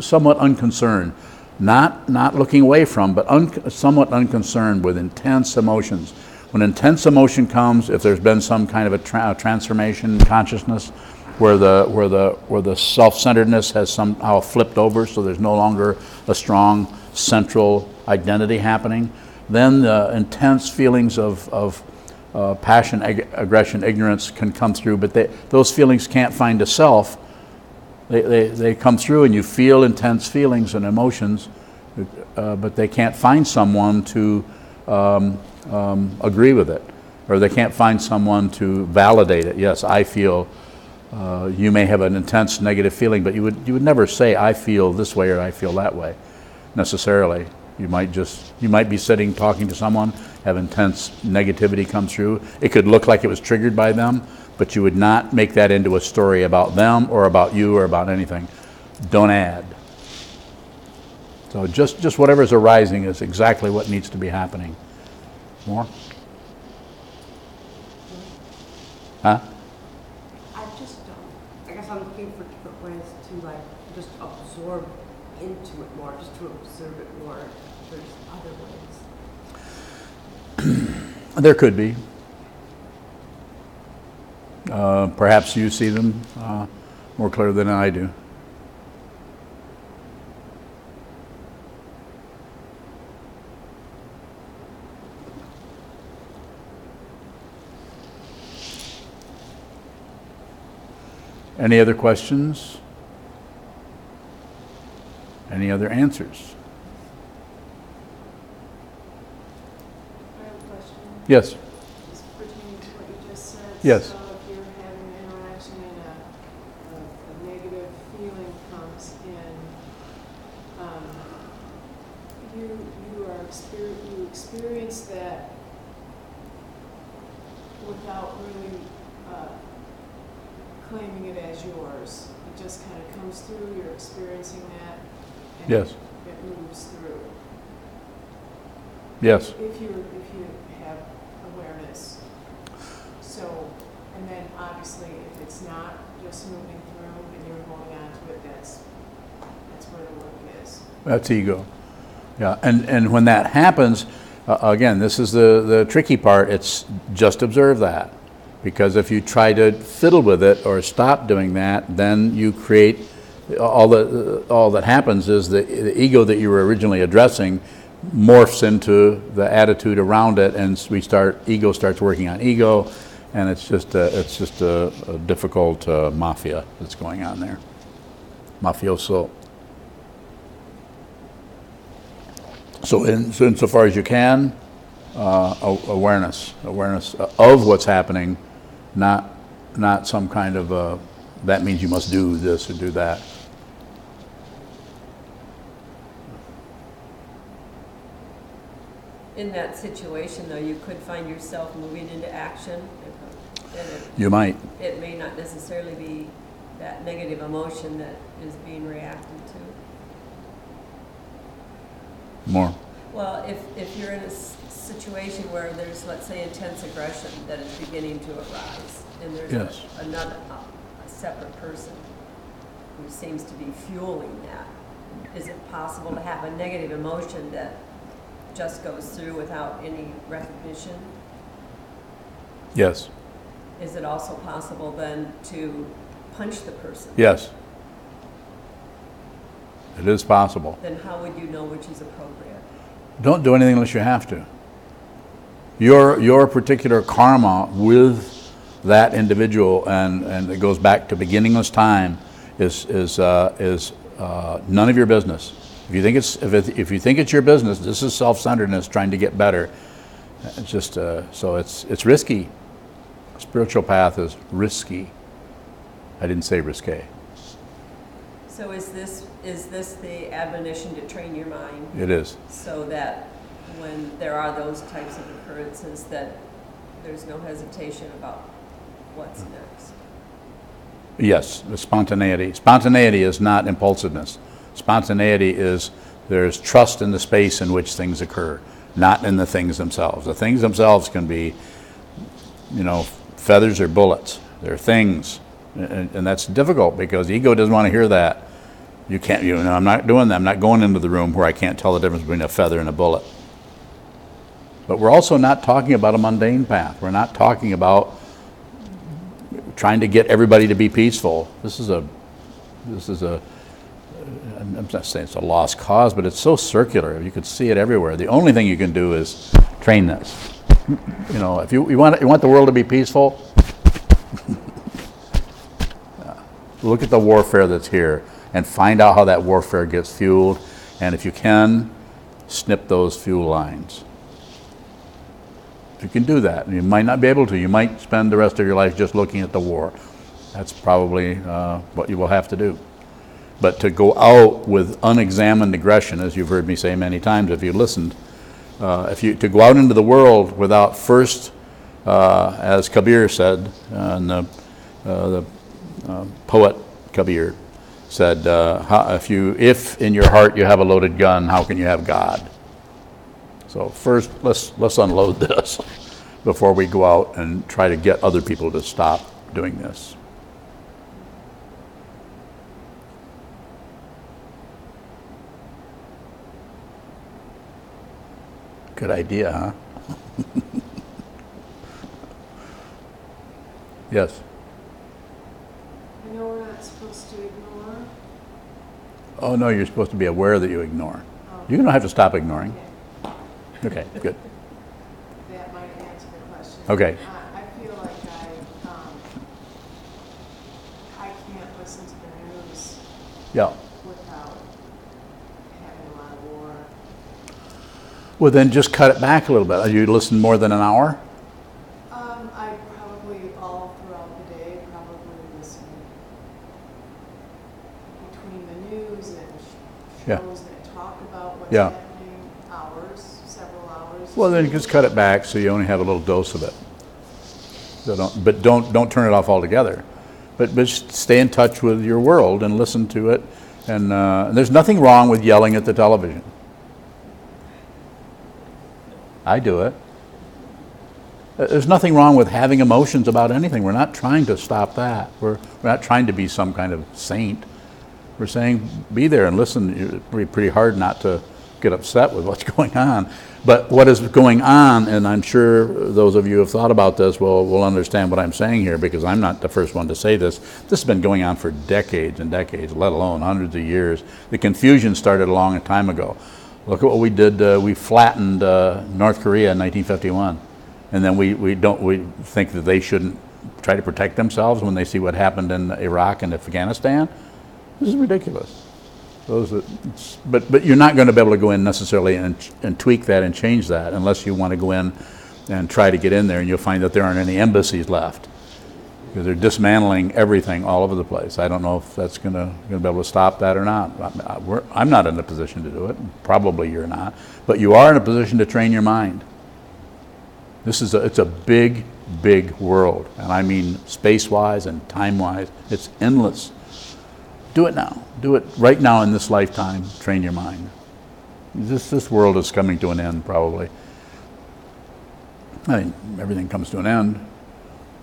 Speaker 1: somewhat unconcerned. Not looking away from, but somewhat unconcerned with intense emotions. When intense emotion comes, if there's been some kind of a transformation in consciousness, where the self-centeredness has somehow flipped over, so there's no longer a strong central identity happening, then the intense feelings of passion, aggression, ignorance can come through. But those feelings can't find a self. They come through, and you feel intense feelings and emotions, but they can't find someone to agree with it, or they can't find someone to validate it. Yes, I feel. You may have an intense negative feeling, but you would never say I feel this way or I feel that way, necessarily. You might be sitting talking to someone, have intense negativity come through. It could look like it was triggered by them, but you would not make that into a story about them or about you or about anything. Don't add. So just whatever's arising is exactly what needs to be happening. More? Huh?
Speaker 7: I guess I'm looking for different ways to just absorb into it more, just to observe it more. There's other ways.
Speaker 1: There could be. Perhaps you see them more clear than I do. Any other questions? Any other answers?
Speaker 6: I have a question.
Speaker 1: Yes.
Speaker 6: It's pertaining to what you just said.
Speaker 1: Yes.
Speaker 6: So if you're having an interaction and a negative feeling comes in, you experience that without really claiming it as yours. It just kind of comes through, you're experiencing that, and
Speaker 1: Yes.
Speaker 6: it moves through.
Speaker 1: Yes.
Speaker 6: If you have awareness. So, and then obviously if it's not just moving through and you're holding on to it, that's where the work is.
Speaker 1: That's ego. Yeah, and when that happens, again, this is the tricky part. It's just observe that. Because if you try to fiddle with it or stop doing that, then you create, all that happens is the ego that you were originally addressing morphs into the attitude around it, and ego starts working on ego, and it's just a difficult mafia that's going on there. Mafioso. So insofar as you can, awareness of what's happening, not some kind of that means you must do this or do that.
Speaker 11: In that situation, though, you could find yourself moving into action. And
Speaker 1: You might.
Speaker 11: it may not necessarily be that negative emotion that is being reacted to.
Speaker 1: More.
Speaker 11: Well, if you're in a situation where there's, let's say, intense aggression that is beginning to arise, and there's
Speaker 1: Yes.
Speaker 11: another, a separate person who seems to be fueling that, is it possible to have a negative emotion that just goes through without any recognition?
Speaker 1: Yes.
Speaker 11: Is it also possible then to punch the person?
Speaker 1: Yes. It is possible.
Speaker 11: Then how would you know which is appropriate?
Speaker 1: Don't do anything unless you have to. Your particular karma with that individual, and it goes back to beginningless time, is none of your business. If you think if you think it's your business, this is self-centeredness trying to get better. It's just so it's risky. Spiritual path is risky. I didn't say risque.
Speaker 11: So is this the admonition to train your mind?
Speaker 1: It is.
Speaker 11: So that when there are those types of occurrences, that there's no hesitation about what's next?
Speaker 1: Yes, the spontaneity. Spontaneity is not impulsiveness. Spontaneity is there's trust in the space in which things occur, not in the things themselves. The things themselves can be, feathers or bullets. They're things. And that's difficult because the ego doesn't want to hear that. You can't, I'm not doing that. I'm not going into the room where I can't tell the difference between a feather and a bullet. But we're also not talking about a mundane path. We're not talking about trying to get everybody to be peaceful. This is a, I'm not saying it's a lost cause, but it's so circular. You could see it everywhere. The only thing you can do is train this. If you want the world to be peaceful, look at the warfare that's here and find out how that warfare gets fueled. And if you can, snip those fuel lines. If you can do that, and you might not be able to, you might spend the rest of your life just looking at the war. That's probably what you will have to do. But to go out with unexamined aggression, as you've heard me say many times if you listened, to go out into the world without first, as Kabir said, and the poet Kabir said, if in your heart you have a loaded gun, how can you have God? So first, let's unload this before we go out and try to get other people to stop doing this. Good idea, huh? Yes.
Speaker 6: I know we're not supposed to ignore.
Speaker 1: Oh, no, you're supposed to be aware that you ignore.
Speaker 6: Oh.
Speaker 1: You don't have to stop ignoring.
Speaker 6: Okay.
Speaker 1: Okay, good.
Speaker 6: That might answer the question.
Speaker 1: Okay.
Speaker 6: I feel like I can't listen to the news
Speaker 1: Yeah.
Speaker 6: without having a lot of war.
Speaker 1: Well, then just cut it back a little bit. You listen more than an hour?
Speaker 6: I probably all throughout the day probably listen between the news and
Speaker 1: Yeah.
Speaker 6: shows that talk about what's
Speaker 1: Yeah.
Speaker 6: happening, several hours.
Speaker 1: Well, then just cut it back so you only have a little dose of it. So don't turn it off altogether. But just stay in touch with your world and listen to it. And there's nothing wrong with yelling at the television. I do it. There's nothing wrong with having emotions about anything. We're not trying to stop that. We're not trying to be some kind of saint. We're saying be there and listen. It'd be pretty hard not to get upset with what's going on. But what is going on, and I'm sure those of you who have thought about this will understand what I'm saying here, because I'm not the first one to say this. This has been going on for decades and decades, let alone hundreds of years. The confusion started a long time ago. Look at what we did. We flattened North Korea in 1951. And then we think that they shouldn't try to protect themselves when they see what happened in Iraq and Afghanistan. This is ridiculous. But you're not going to be able to go in necessarily and tweak that and change that unless you want to go in and try to get in there, and you'll find that there aren't any embassies left because they're dismantling everything all over the place. I don't know if that's going to be able to stop that or not. I'm not in a position to do it. Probably you're not. But you are in a position to train your mind. It's a big big world. And I mean space-wise and time-wise, it's endless. Do it now. Do it right now in this lifetime. Train your mind. This world is coming to an end, probably. I mean, everything comes to an end.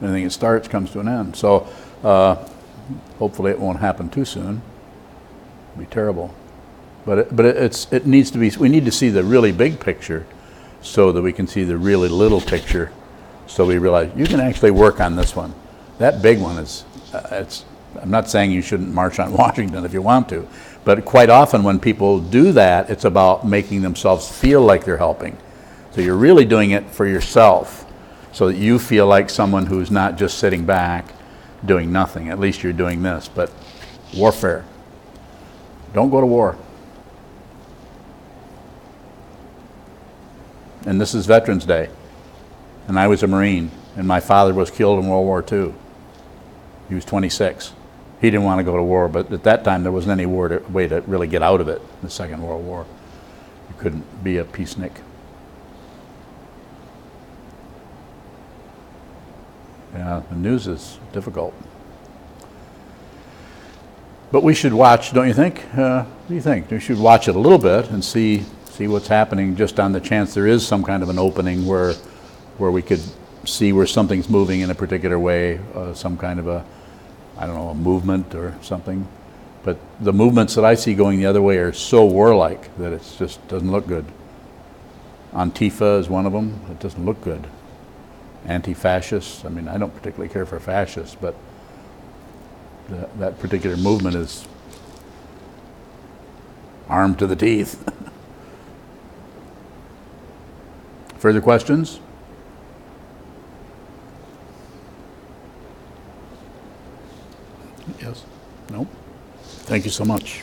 Speaker 1: Anything that starts comes to an end. So hopefully it won't happen too soon. It'd be terrible. But it needs to be, we need to see the really big picture so that we can see the really little picture, so we realize you can actually work on this one. That big one is, I'm not saying you shouldn't march on Washington if you want to, but quite often when people do that, it's about making themselves feel like they're helping. So you're really doing it for yourself, so that you feel like someone who's not just sitting back doing nothing. At least you're doing this. But warfare. Don't go to war. And this is Veterans Day. And I was a Marine, and my father was killed in World War II. He was 26. He didn't want to go to war, but at that time there wasn't any way to really get out of it, the Second World War. You couldn't be a peacenik. Yeah, the news is difficult. But we should watch, don't you think? What do you think? We should watch it a little bit and see what's happening, just on the chance there is some kind of an opening where we could see where something's moving in a particular way, some kind of a, I don't know, a movement or something. But the movements that I see going the other way are so warlike that it just doesn't look good. Antifa is one of them. It doesn't look good. Anti-fascists. I mean, I don't particularly care for fascists, but that particular movement is armed to the teeth. Further questions? Yes? No? Thank you so much.